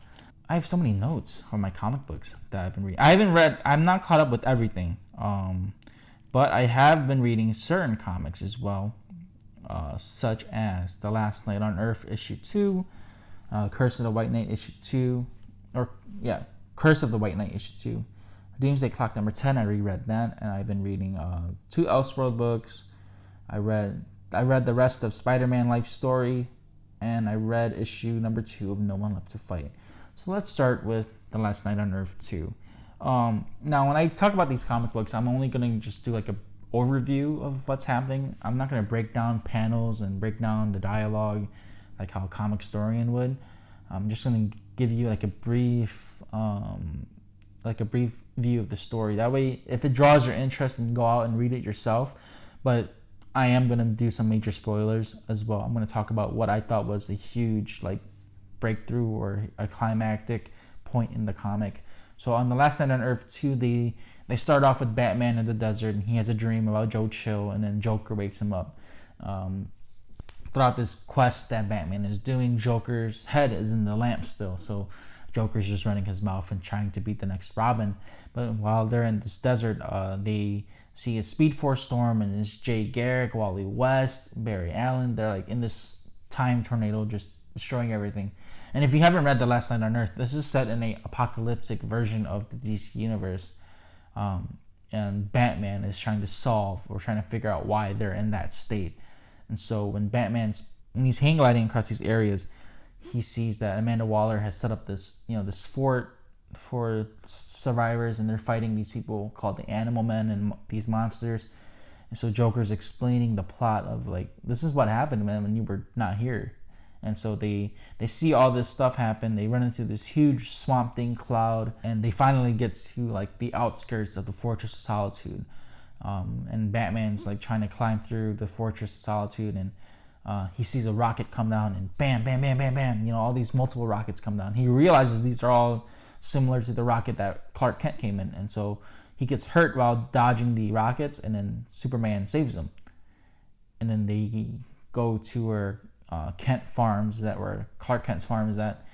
have so many notes on my comic books that I've been reading. I'm not caught up with everything, but I have been reading certain comics as well, such as The Last Night on Earth issue 2, Curse of the White Knight issue 2, Curse of the White Knight issue 2, Doomsday Clock number 10. I reread that, and I've been reading 2 Elseworld books. I read the rest of Spider-Man Life Story, and I read issue number 2 of No One Left to Fight. So let's start with The Last Night on Earth 2. Now, when I talk about these comic books, I'm only going to just do a overview of what's happening. I'm not going to break down panels and break down the dialogue like how a comic historian would. I'm just going to give you a brief view of the story. That way, if it draws your interest, you can go out and read it yourself. But I am going to do some major spoilers as well. I'm going to talk about what I thought was a huge breakthrough or a climactic point in the comic. So on The Last Night on Earth 2, they start off with Batman in the desert, and he has a dream about Joe Chill, and then Joker wakes him up. Throughout this quest that Batman is doing, Joker's head is in the lamp still, so Joker's just running his mouth and trying to beat the next Robin. But while they're in this desert, they see a Speed Force storm, and it's Jay Garrick, Wally West, Barry Allen. They're in this time tornado, just destroying everything. And if you haven't read The Last Night on Earth, this is set in a apocalyptic version of the DC universe. And Batman is trying to figure out why they're in that state. And so when he's hang gliding across these areas, he sees that Amanda Waller has set up this fort for survivors, and they're fighting these people called the Animal Men and these monsters. And so Joker's explaining the plot of this is what happened, man, when you were not here. And so they see all this stuff happen. They run into this huge Swamp Thing cloud, and they finally get to the outskirts of the Fortress of Solitude. And Batman's trying to climb through the Fortress of Solitude, and he sees a rocket come down, and bam, bam, bam, bam, bam. All these multiple rockets come down. He realizes these are all similar to the rocket that Clark Kent came in, and so he gets hurt while dodging the rockets, and then Superman saves him. And then they go to where Kent Farms, where Clark Kent's farm is at,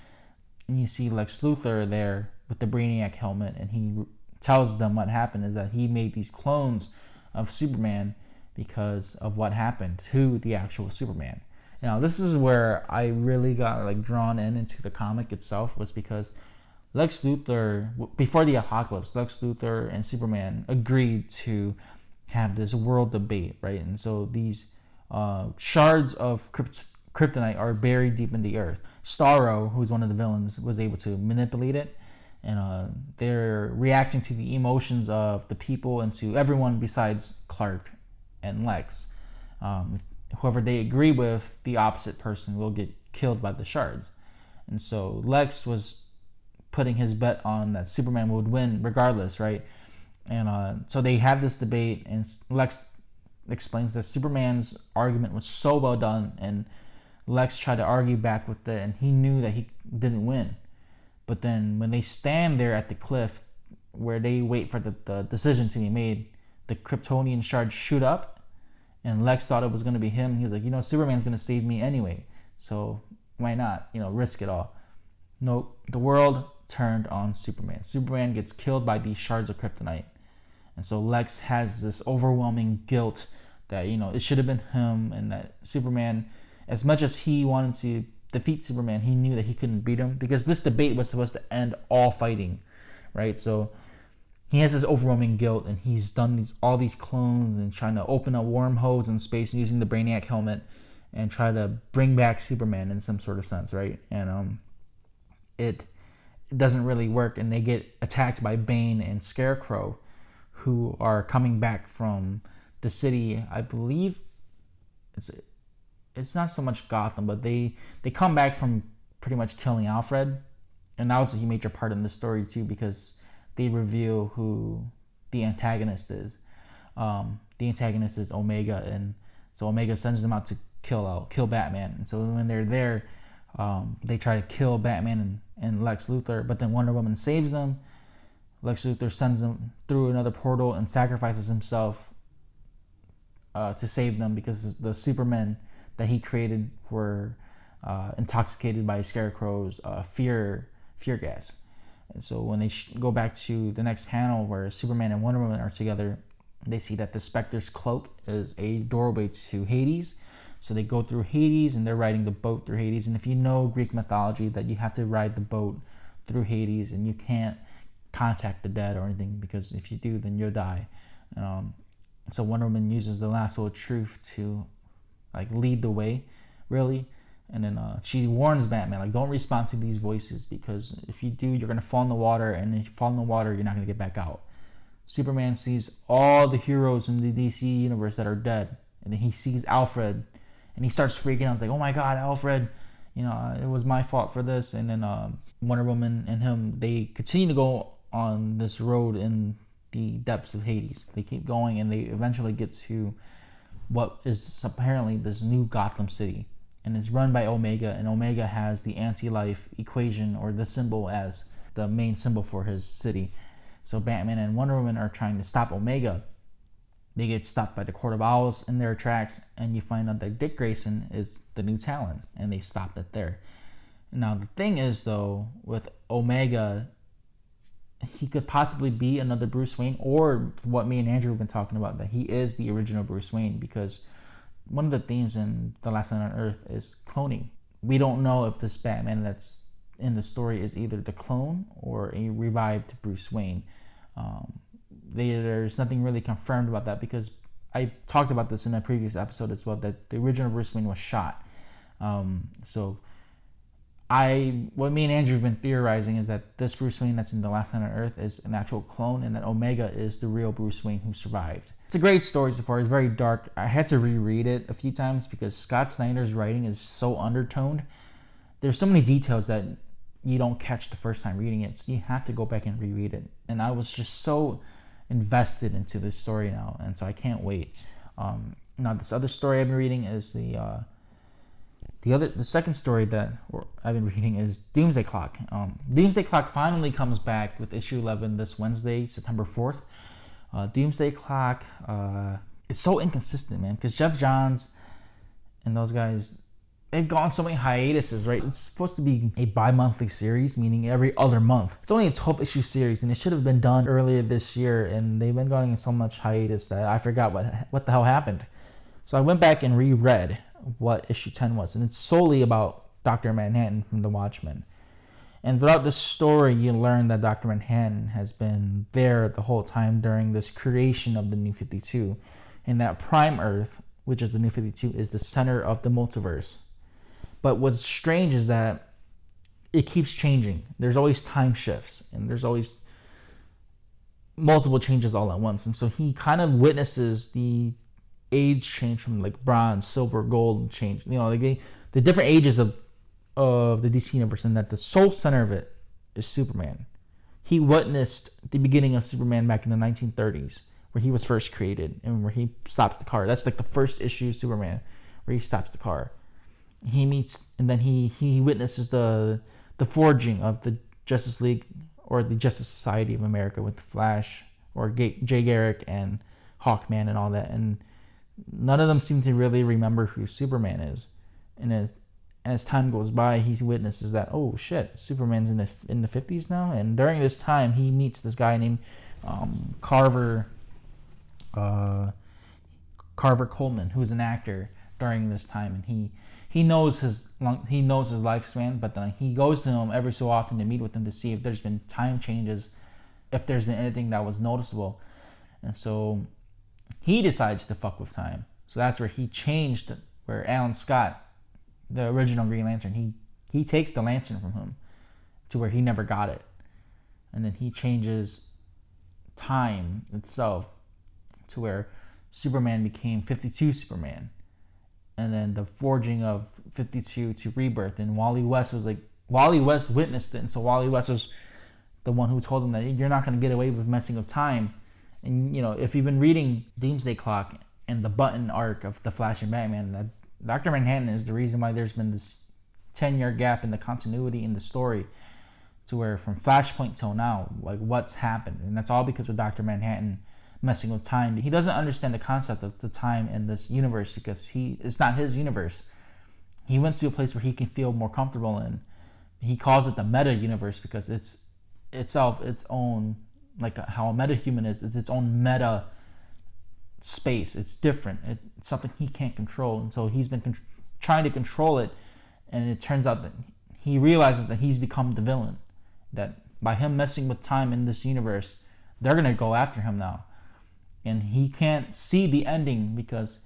and you see Lex Luthor there with the Brainiac helmet, and he tells them what happened is that he made these clones of Superman because of what happened to the actual Superman. Now, this is where I really got drawn into the comic itself, was because Lex Luthor, before the apocalypse, Lex Luthor and Superman agreed to have this world debate, right? And so these shards of kryptonite are buried deep in the earth. Starro, who's one of the villains, was able to manipulate it, and they're reacting to the emotions of the people and to everyone besides Clark and Lex. Whoever they agree with, the opposite person will get killed by the shards. And so Lex was putting his bet on that Superman would win regardless, right? And so they have this debate, and Lex explains that Superman's argument was so well done, and Lex tried to argue back with it, and he knew that he didn't win. But then when they stand there at the cliff where they wait for the decision to be made, the Kryptonian shards shoot up, and Lex thought it was going to be him. He was like, Superman's going to save me anyway, so why not, risk it all? Nope, the world turned on Superman. Superman gets killed by these shards of kryptonite. And so Lex has this overwhelming guilt that, it should have been him, and that Superman, as much as he wanted to defeat Superman, he knew that he couldn't beat him, because this debate was supposed to end all fighting, right? So he has this overwhelming guilt, and he's done all these clones and trying to open up wormholes in space using the Brainiac helmet and try to bring back Superman in some sort of sense, right? And it doesn't really work, and they get attacked by Bane and Scarecrow, who are coming back from the city. I believe it's not so much Gotham, but they come back from pretty much killing Alfred, and that was a major part in the story too, because they reveal who the antagonist is. The antagonist is Omega, and so Omega sends them out to kill Batman. And so when they're there, they try to kill Batman and Lex Luthor, but then Wonder Woman saves them. Lex Luthor sends them through another portal and sacrifices himself to save them, because the Supermen that he created were intoxicated by Scarecrow's fear gas. And so when they go back to the next panel where Superman and Wonder Woman are together, they see that the Spectre's cloak is a doorway to Hades. So they go through Hades, and they're riding the boat through Hades. And if you know Greek mythology, that you have to ride the boat through Hades, and you can't contact the dead or anything, because if you do, then you'll die. So Wonder Woman uses the lasso of truth to lead the way, really. And then she warns Batman, don't respond to these voices, because if you do, you're going to fall in the water, and if you fall in the water, you're not going to get back out. Superman sees all the heroes in the DC universe that are dead, and then he sees Alfred, and he starts freaking out. It's like, oh my God, Alfred, it was my fault for this. And then Wonder Woman and him, they continue to go on this road in the depths of Hades. They keep going, and they eventually get to what is apparently this new Gotham City, and it's run by Omega, and Omega has the anti-life equation, or the symbol, as the main symbol for his city. So Batman and Wonder Woman are trying to stop Omega. They get stopped by the Court of Owls in their tracks, and you find out that Dick Grayson is the new Talon, and they stopped it there. Now the thing is, though, with Omega, he could possibly be another Bruce Wayne, or what me and Andrew have been talking about, that he is the original Bruce Wayne, because one of the themes in The Last Night on Earth is cloning. We don't know if this Batman that's in the story is either the clone or a revived Bruce Wayne. There's nothing really confirmed about that, because I talked about this in a previous episode as well, that the original Bruce Wayne was shot. What me and Andrew have been theorizing is that this Bruce Wayne that's in The Last Night on Earth is an actual clone, and that Omega is the real Bruce Wayne who survived. It's a great story so far. It's very dark. I had to reread it a few times because Scott Snyder's writing is so undertoned. There's so many details that you don't catch the first time reading it, so you have to go back and reread it. And I was just so invested into this story now, and so I can't wait. Now this other story I've been reading is the second story that I've been reading is Doomsday Clock. Doomsday Clock finally comes back with issue 11 this Wednesday, September 4th. Doomsday Clock, it's so inconsistent, man, because Jeff Johns and those guys, they've gone so many hiatuses, right? It's supposed to be a bi-monthly series, meaning every other month. It's only a 12-issue series, and it should have been done earlier this year, and they've been going in so much hiatus that I forgot what the hell happened. So I went back and reread what issue 10 was, and it's solely about Dr. Manhattan from The Watchmen. And throughout the story, you learn that Dr. Manhattan has been there the whole time during this creation of the New 52. And that Prime Earth, which is the New 52, is the center of the multiverse. But what's strange is that it keeps changing. There's always time shifts, and there's always multiple changes all at once. And so he kind of witnesses the age change from like bronze, silver, gold change. You know, like the different ages of the DC universe, and that the sole center of it is Superman. He witnessed the beginning of Superman back in the 1930s, where he was first created and where he stops the car. That's like the first issue of Superman, where he stops the car. He meets, and then he witnesses the forging of the Justice League or the Justice Society of America with the Flash or Jay Garrick and Hawkman and all that. And none of them seem to really remember who Superman is. And as time goes by, he witnesses that, oh shit, Superman's in the 50s now. And during this time, he meets this guy named Carver Coleman, who's an actor during this time, and he knows his lifespan, but then he goes to him every so often to meet with him to see if there's been time changes, if there's been anything that was noticeable. And so he decides to fuck with time. So that's where he changed, where Alan Scott, the original Green Lantern, he takes the lantern from him to where he never got it. And then he changes time itself to where Superman became 52 Superman. And then the forging of 52 to Rebirth. And Wally West witnessed it. And so Wally West was the one who told him that you're not going to get away with messing with time. And, you know, if you've been reading Doomsday Clock and the Button arc of The Flash and Batman, that Dr. Manhattan is the reason why there's been this 10-year gap in the continuity in the story, to where from Flashpoint till now, like what's happened. And that's all because of Dr. Manhattan messing with time. He doesn't understand the concept of the time in this universe because it's not his universe. He went to a place where he can feel more comfortable in. He calls it the meta universe because it's itself its own, like how a meta-human is. It's its own meta space. It's different. It's something he can't control. And so he's been trying to control it, and it turns out that he realizes that he's become the villain. That by him messing with time in this universe, they're going to go after him now. And he can't see the ending because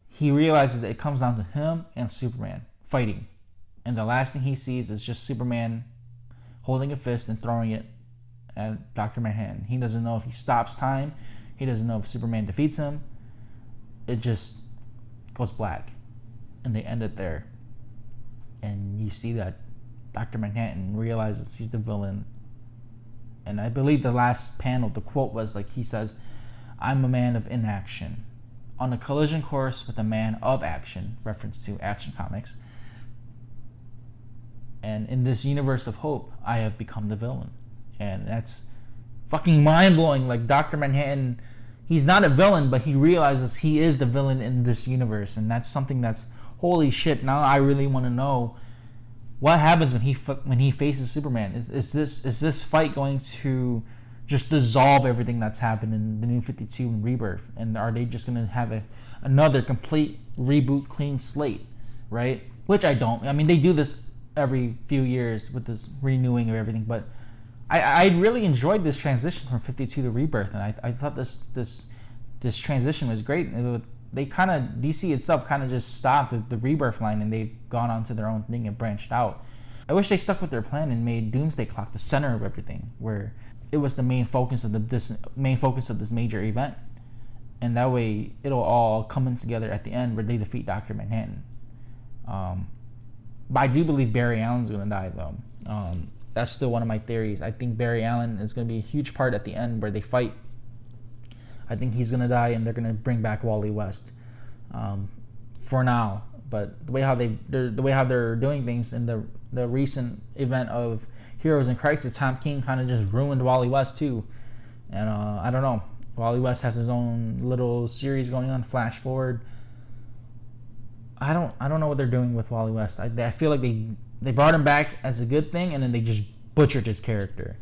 he realizes that it comes down to him and Superman fighting. And the last thing he sees is just Superman holding a fist and throwing it at Dr. Manhattan. He doesn't know if he stops time. He doesn't know if Superman defeats him. It just goes black. And they end it there. And you see that Dr. Manhattan realizes he's the villain. And I believe the last panel, the quote was like, he says, "I'm a man of inaction, on a collision course with a man of action," reference to Action Comics. And in this universe of hope, I have become the villain. And that's fucking mind-blowing. Like, Dr. Manhattan, he's not a villain, but he realizes he is the villain in this universe. And that's something that's, holy shit, now I really want to know what happens when he faces Superman. Is this fight going to just dissolve everything that's happened in the New 52 and Rebirth? And are they just going to have another complete reboot, clean slate, right? Which I don't. I mean, they do this every few years with this renewing of everything, but I really enjoyed this transition from 52 to Rebirth, and I thought this transition was great. DC itself kind of just stopped the Rebirth line, and they've gone on to their own thing and branched out. I wish they stuck with their plan and made Doomsday Clock the center of everything, where it was the main focus of this major event, and that way it'll all come in together at the end where they defeat Dr. Manhattan. But I do believe Barry Allen's gonna die though. That's still one of my theories. I think Barry Allen is gonna be a huge part at the end where they fight. I think he's gonna die, and they're gonna bring back Wally West for now. But the way how they're doing things in the recent event of Heroes in Crisis, Tom King kind of just ruined Wally West too. And I don't know. Wally West has his own little series going on, Flash Forward. I don't know what they're doing with Wally West. I feel like they brought him back as a good thing, and then they just butchered his character.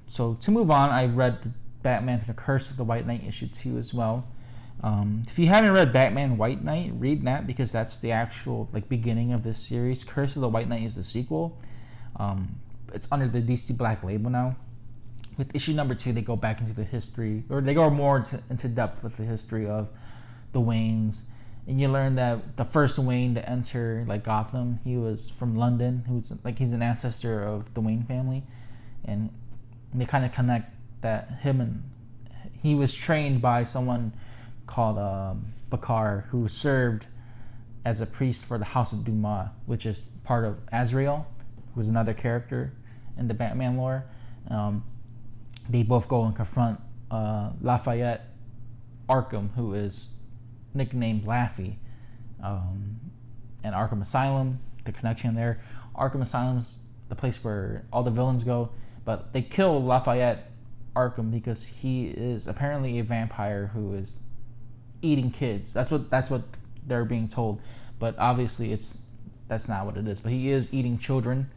So to move on, I've read the Batman: The Curse of the White Knight issue 2 as well. If you haven't read Batman White Knight, read that because that's the actual like beginning of this series. Curse of the White Knight is the sequel. It's under the DC Black label now. With issue number 2, they go back into the history, or they go more into depth with the history of the Waynes, and you learn that the first Wayne to enter like Gotham, he was from London. He's an ancestor of the Wayne family, and they kind of connect that he was trained by someone called Bakar, who served as a priest for the House of Dumas, which is part of Azrael, who's another character in the Batman lore. They both go and confront Lafayette Arkham, who is nicknamed Laffy, and Arkham Asylum, the connection there. Arkham Asylum's the place where all the villains go, but they kill Lafayette Arkham because he is apparently a vampire who is eating kids. That's what they're being told, but obviously that's not what it is. But he is eating children,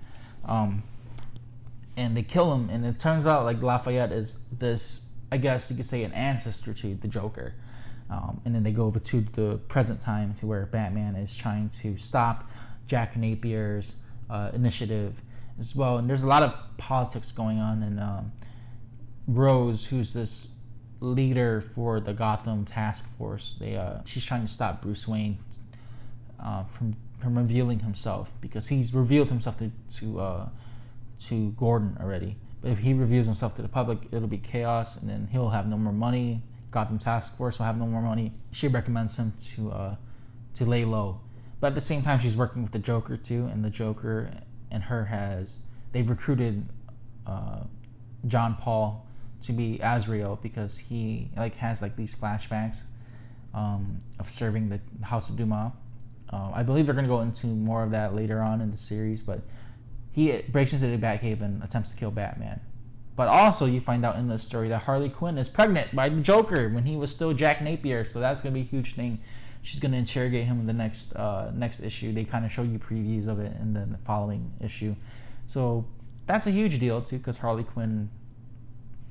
and they kill him. And it turns out like Lafayette is this, I guess you could say, an ancestor to the Joker. And then they go over to the present time to where Batman is trying to stop Jack Napier's initiative as well. And there's a lot of politics going on. And Rose, who's this leader for the Gotham task force, she's trying to stop Bruce Wayne from revealing himself, because he's revealed himself to Gordon already. But if he reveals himself to the public, it'll be chaos, and then he'll have no more money. Gotham Task Force will have no more money. She recommends him to lay low. But at the same time, she's working with the Joker too, and the Joker and her they've recruited John Paul to be Azrael, because he has these flashbacks of serving the House of Dumas. I believe they're going to go into more of that later on in the series, but he breaks into the Batcave and attempts to kill Batman. But also, you find out in this story that Harley Quinn is pregnant by the Joker when he was still Jack Napier. So that's going to be a huge thing. She's going to interrogate him in the next issue. They kind of show you previews of it in the following issue. So that's a huge deal, too, because Harley Quinn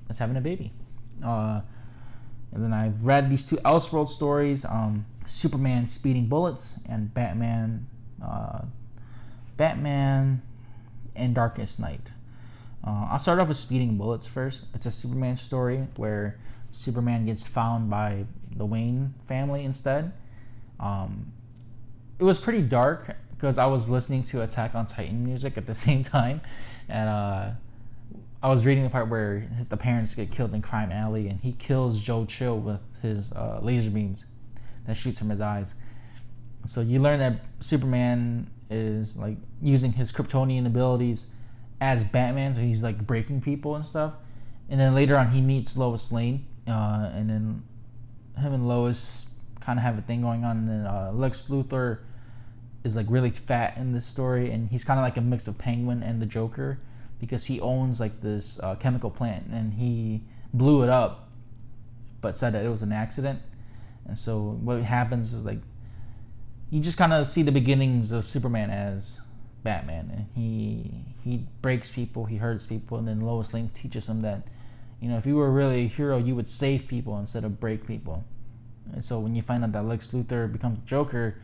is having a baby. And then I've read these 2 Elseworld stories, Superman Speeding Bullets and Batman and Darkest Night. I'll start off with Speeding Bullets first. It's a Superman story where Superman gets found by the Wayne family instead. It was pretty dark because I was listening to Attack on Titan music at the same time, and I was reading the part where the parents get killed in Crime Alley, and he kills Joe Chill with his laser beams that shoots from his eyes. So you learn that Superman is using his Kryptonian abilities as Batman, so he's breaking people and stuff. And then later on he meets Lois Lane, and then him and Lois kind of have a thing going on. And then Lex Luthor is really fat in this story, and he's kind of like a mix of Penguin and the Joker, because he owns this chemical plant, and he blew it up but said that it was an accident. And so what happens is you just kind of see the beginnings of Superman as Batman, and he breaks people, he hurts people, and then Lois Lane teaches him that, if you were really a hero, you would save people instead of break people. And so when you find out that Lex Luthor becomes the Joker,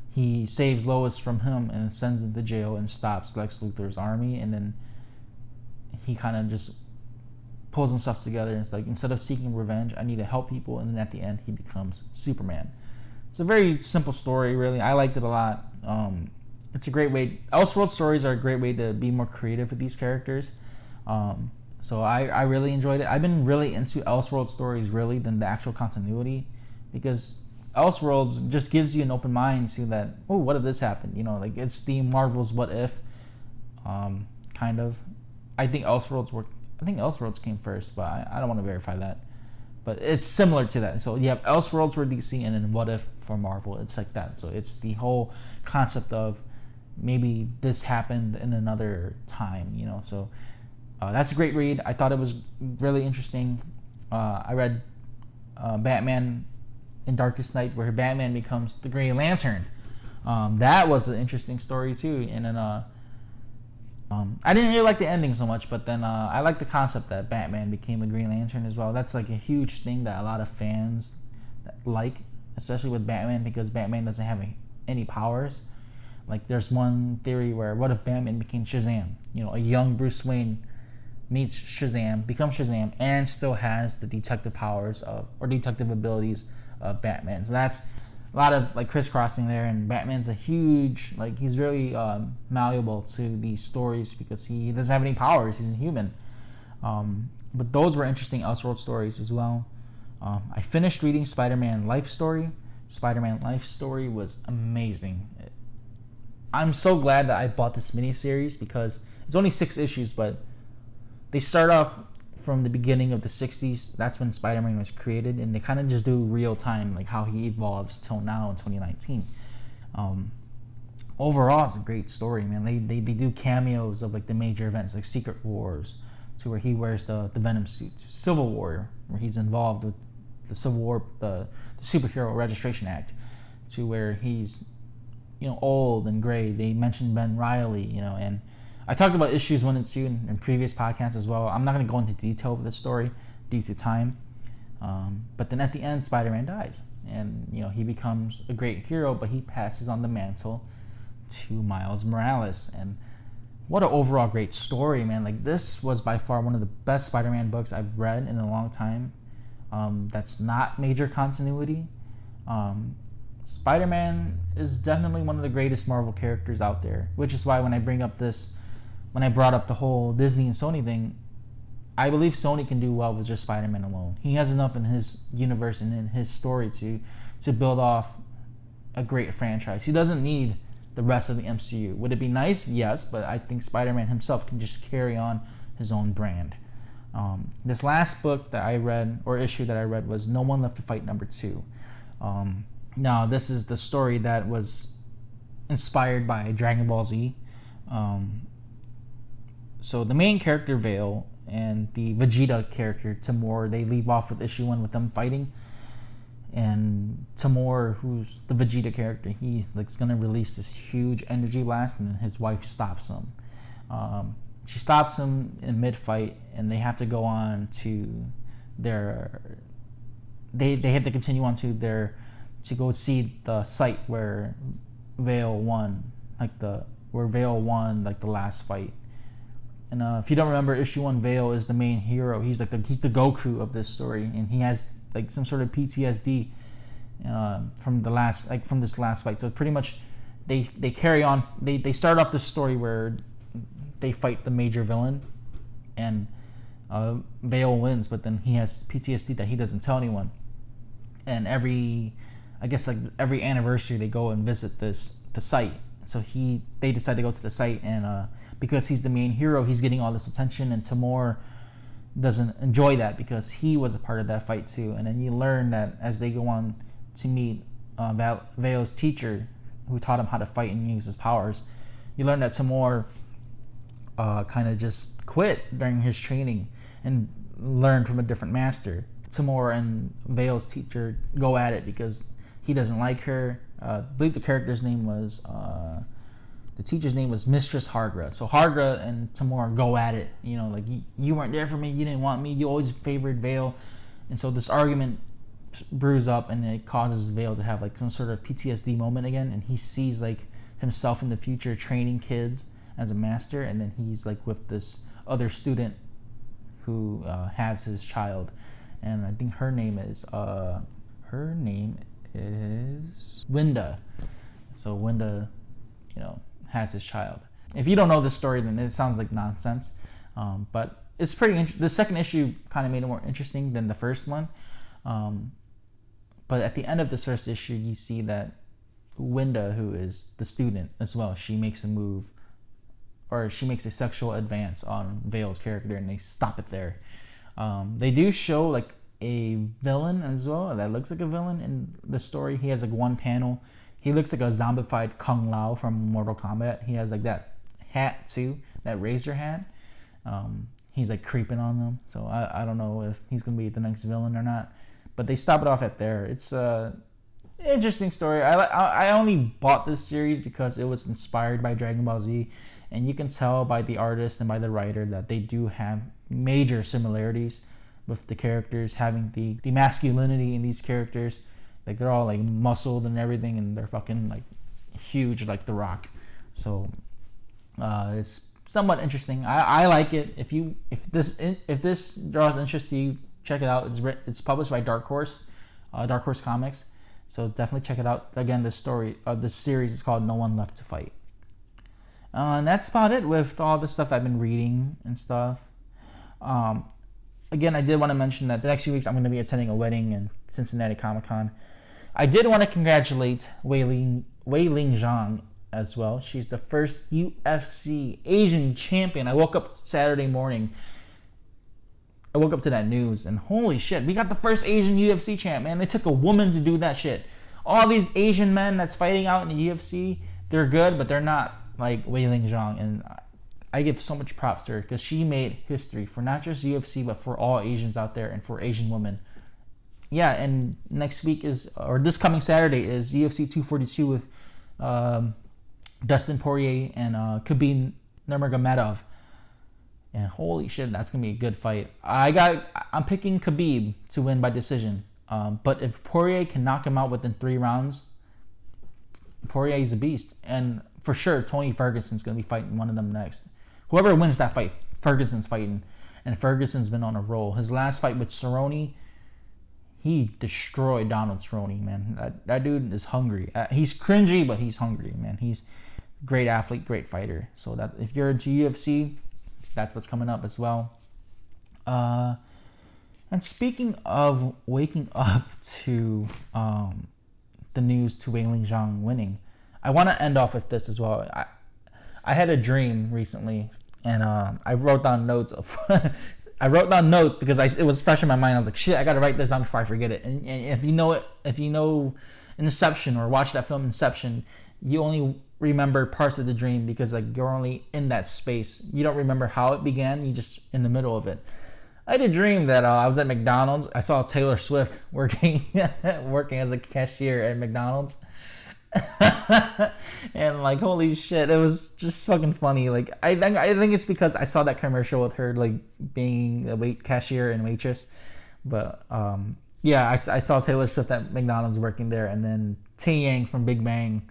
he saves Lois from him and sends him to jail and stops Lex Luthor's army. And then he kind of just pulls himself together, and it's instead of seeking revenge, I need to help people. And then at the end, he becomes Superman. It's a very simple story, really. I liked it a lot. It's a great way. Elseworld stories are a great way to be more creative with these characters. So I really enjoyed it. I've been really into Elseworld stories, really, than the actual continuity, because Elseworlds just gives you an open mind to that, oh, what if this happened? It's the Marvel's What If, kind of. I think Elseworlds came first, but I don't want to verify that. But it's similar to that. So you have Elseworlds for DC, and then What If for Marvel. It's like that. So it's the whole concept of maybe this happened in another time, So that's a great read. I thought it was really interesting. I read Batman in Darkest Night, where Batman becomes the Green Lantern. That was an interesting story too. And then I didn't really like the ending so much, but then I like the concept that Batman became a Green Lantern as well. That's a huge thing that a lot of fans like, especially with Batman, because Batman doesn't have any powers. Like, there's one theory where, what if Batman became Shazam? You know, a young Bruce Wayne meets Shazam, becomes Shazam, and still has the detective powers or detective abilities of Batman. So that's a lot of like crisscrossing there, and Batman's a huge, like, he's really malleable to these stories because he doesn't have any powers. He's a human. But those were interesting Elseworld stories as well. I finished reading Spider-Man Life Story. Spider-Man Life Story was amazing. I'm so glad that I bought this miniseries because it's only 6 issues, but they start off from the beginning of the 60s. That's when Spider-Man was created, and they kind of just do real time, like how he evolves till now in 2019. Overall, it's a great story, man. They do cameos of like the major events, like Secret Wars, to where he wears the Venom suit, to Civil War, where he's involved with the Civil War, the Superhero Registration Act, to where he's, you know, old and gray. They mentioned Ben Reilly, you know, and I talked about issues 1 and 2 in previous podcasts as well. I'm not going to go into detail of the story due to time. But then at the end, Spider-Man dies. And, you know, he becomes a great hero, but he passes on the mantle to Miles Morales. And what an overall great story, man. Like, this was by far one of the best Spider-Man books I've read in a long time. That's not major continuity. Spider-Man is definitely one of the greatest Marvel characters out there, which is why when I brought up the whole Disney and Sony thing, I believe Sony can do well with just Spider-Man alone. He has enough in his universe and in his story to build off a great franchise. He doesn't need the rest of the MCU. Would it be nice? Yes, but I think Spider-Man himself can just carry on his own brand. This last book that I read, or issue that I read, was No One Left to Fight #2. Now, this is the story that was inspired by Dragon Ball Z. So the main character, Vale, and the Vegeta character, Timur, they leave off with issue 1 with them fighting. And Timur, who's the Vegeta character, he's like going to release this huge energy blast, and his wife stops him. She stops him in mid-fight, and they have to go on to their... They have to continue on to go see the site where Vale won, where Vale won the last fight. And if you don't remember, issue 1, Vale is the main hero. He's he's the Goku of this story, and he has like some sort of PTSD from this last fight. So pretty much, they carry on. They start off the story where they fight the major villain, and Vale wins, but then he has PTSD that he doesn't tell anyone. And every anniversary, they go and visit the site. So they decide to go to the site, and because he's the main hero, he's getting all this attention, and Timur doesn't enjoy that because he was a part of that fight too. And then you learn that as they go on to meet Vale's teacher, who taught him how to fight and use his powers, you learn that Timur kind of just quit during his training and learned from a different master. Timur and Vale's teacher go at it because he doesn't like her. I believe the character's name was... the teacher's name was Mistress Hargra. So Hargra and Timur go at it. You know, like, you weren't there for me. You didn't want me. You always favored Vale. And so this argument brews up, and it causes Vale to have like some sort of PTSD moment again. And he sees like himself in the future training kids as a master. And then he's like with this other student who has his child. And I think her name is Winda. So Winda, you know, has his child. If you don't know this story, then it sounds like nonsense, but it's pretty the second issue kind of made it more interesting than the first one, but at the end of this first issue, you see that Winda, who is the student as well, she makes a move, or she makes a sexual advance on Vale's character, and they stop it there. They do show like a villain as well that looks like a villain in the story. He has like one panel. He looks like a zombified Kung Lao from Mortal Kombat. He has like that hat too, that razor hat. He's like creeping on them. So I don't know if he's going to be the next villain or not. But they stop it off at there. It's an interesting story. I only bought this series because it was inspired by Dragon Ball Z. And you can tell by the artist and by the writer that they do have major similarities with the characters, having the masculinity in these characters Like they're all like muscled and everything, and they're fucking like huge like The Rock. So it's somewhat interesting. I like it. If this draws interest to you, check it out. It's published by Dark Horse Comics. So definitely check it out. Again, this series is called No One Left to Fight. And that's about it with all the stuff I've been reading and stuff. Again, I did want to mention that the next few weeks I'm going to be attending a wedding in Cincinnati Comic-Con. I did want to congratulate Wei Ling Zhang as well. She's the first UFC Asian champion. I woke up Saturday morning. I woke up to that news and holy shit, we got the first Asian UFC champ, man. It took a woman to do that shit. All these Asian men that's fighting out in the UFC, they're good, but they're not like Wei Ling Zhang. And I give so much props to her because she made history for not just UFC, but for all Asians out there and for Asian women. Yeah, and next week this coming Saturday is UFC 242 with Dustin Poirier and Khabib Nurmagomedov. And holy shit, that's gonna be a good fight. I'm picking Khabib to win by decision. But if Poirier can knock him out within 3 rounds, Poirier is a beast. And for sure, Tony Ferguson's gonna be fighting one of them next. Whoever wins that fight, Ferguson's fighting. And Ferguson's been on a roll. His last fight with Cerrone, he destroyed Donald Cerrone, man. That dude is hungry. He's cringy, but he's hungry, man. He's a great athlete, great fighter. So that if you're into UFC, that's what's coming up as well. And speaking of waking up to the news to Wei Ling Zhang winning, I want to end off with this as well. I had a dream recently, and I wrote down notes because it was fresh in my mind. I was like, shit, I gotta write this down before I forget it. And if you know Inception or watch that film Inception, you only remember parts of the dream because like you're only in that space. You don't remember how it began. You just in the middle of it. I had a dream that I was at McDonald's. I saw Taylor Swift working as a cashier at McDonald's. And like holy shit, it was just fucking funny. Like I think it's because I saw that commercial with her like being a cashier and waitress. But yeah, I saw Taylor Swift at McDonald's working there, and then T Yang from Big Bang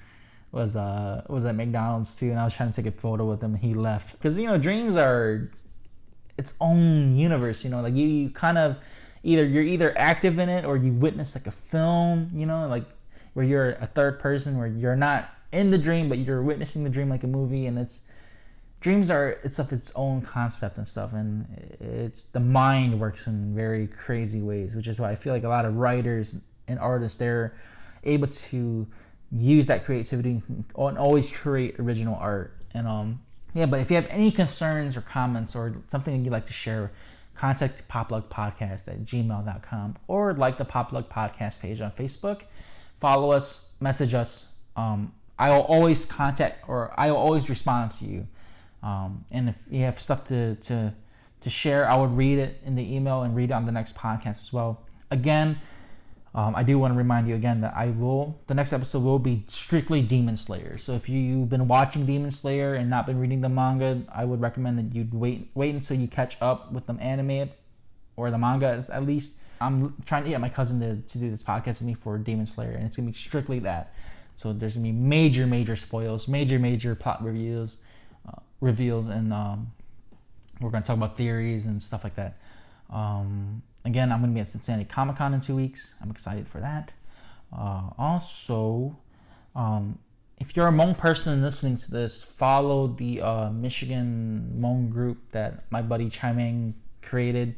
was at McDonald's too, and I was trying to take a photo with him, and he left because dreams are its own universe. Like you kind of you're either active in it or you witness like a film. Like where you're a third person, where you're not in the dream but you're witnessing the dream like a movie. And dreams are of its own concept and stuff, and it's the mind works in very crazy ways, which is why I feel like a lot of writers and artists, they're able to use that creativity and always create original art. And yeah, but if you have any concerns or comments or something you'd like to share, contact poplugpodcast@gmail.com or like the Poplug Podcast page on Facebook. Follow us, message us. I'll always contact or I'll always respond to you. And if you have stuff to share, I would read it in the email and read it on the next podcast as well. Again, I do want to remind you again that the next episode will be strictly Demon Slayer. So if you've been watching Demon Slayer and not been reading the manga, I would recommend that you'd wait until you catch up with the anime or the manga at least. I'm trying to get my cousin to do this podcast with me for Demon Slayer, and it's going to be strictly that. So there's going to be major spoils, major plot reveals, and we're going to talk about theories and stuff like that. Again, I'm going to be at Cincinnati Comic-Con in 2 weeks. I'm excited for that. Also, if you're a Hmong person listening to this, follow the Michigan Hmong group that my buddy Chimeng created.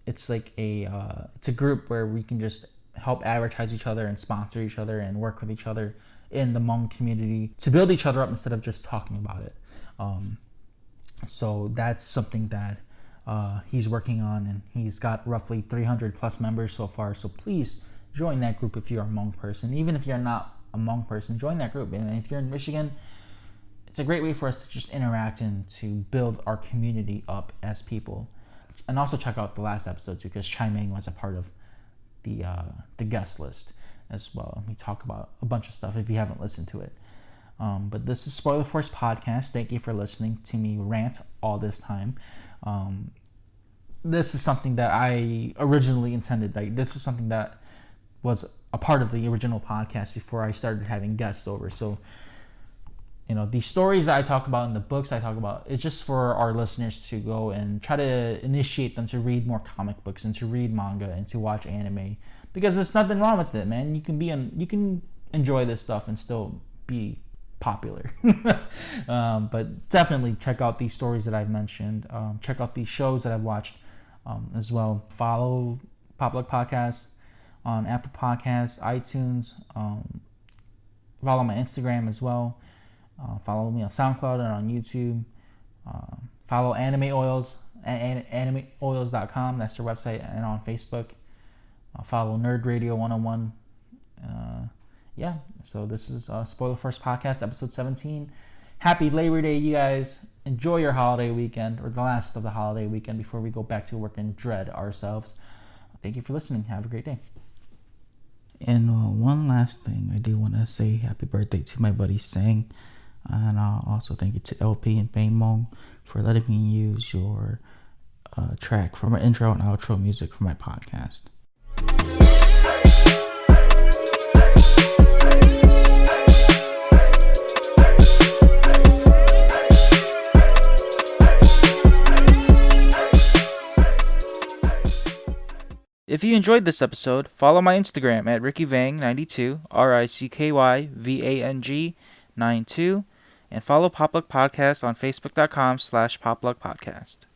It's like it's a group where we can just help advertise each other and sponsor each other and work with each other in the Hmong community to build each other up instead of just talking about it. So that's something that he's working on, and he's got roughly 300 plus members so far. So please join that group if you're a Hmong person. Even if you're not a Hmong person, join that group. And if you're in Michigan, it's a great way for us to just interact and to build our community up as people. And also check out the last episode too, because Chimeng was a part of the guest list as well. We talk about a bunch of stuff if you haven't listened to it. But this is Spoiler Force Podcast. Thank you for listening to me rant all this time. This is something that I originally intended. Like, this is something that was a part of the original podcast before I started having guests over. So, these stories that I talk about in the books I talk about, it's just for our listeners to go and try to initiate them to read more comic books and to read manga and to watch anime, because there's nothing wrong with it, man. You can enjoy this stuff and still be popular. But definitely check out these stories that I've mentioned. Check out these shows that I've watched as well. Follow Popluck Podcast on Apple Podcasts, iTunes. Follow my Instagram as well. Follow me on SoundCloud and on YouTube. Follow Anime Oils at animeoils.com. That's their website, and on Facebook. Follow Nerd Radio 101. So this is Spoiler First Podcast, episode 17. Happy Labor Day, you guys. Enjoy your holiday weekend, or the last of the holiday weekend, before we go back to work and dread ourselves. Thank you for listening. Have a great day. And one last thing, I do want to say happy birthday to my buddy Sang. And also thank you to LP and Baymong for letting me use your track for my intro and outro music for my podcast. If you enjoyed this episode, follow my Instagram at RickyVang92, RICKYVANG 92, and follow Popluck Podcast on Facebook.com/PopluckPodcast.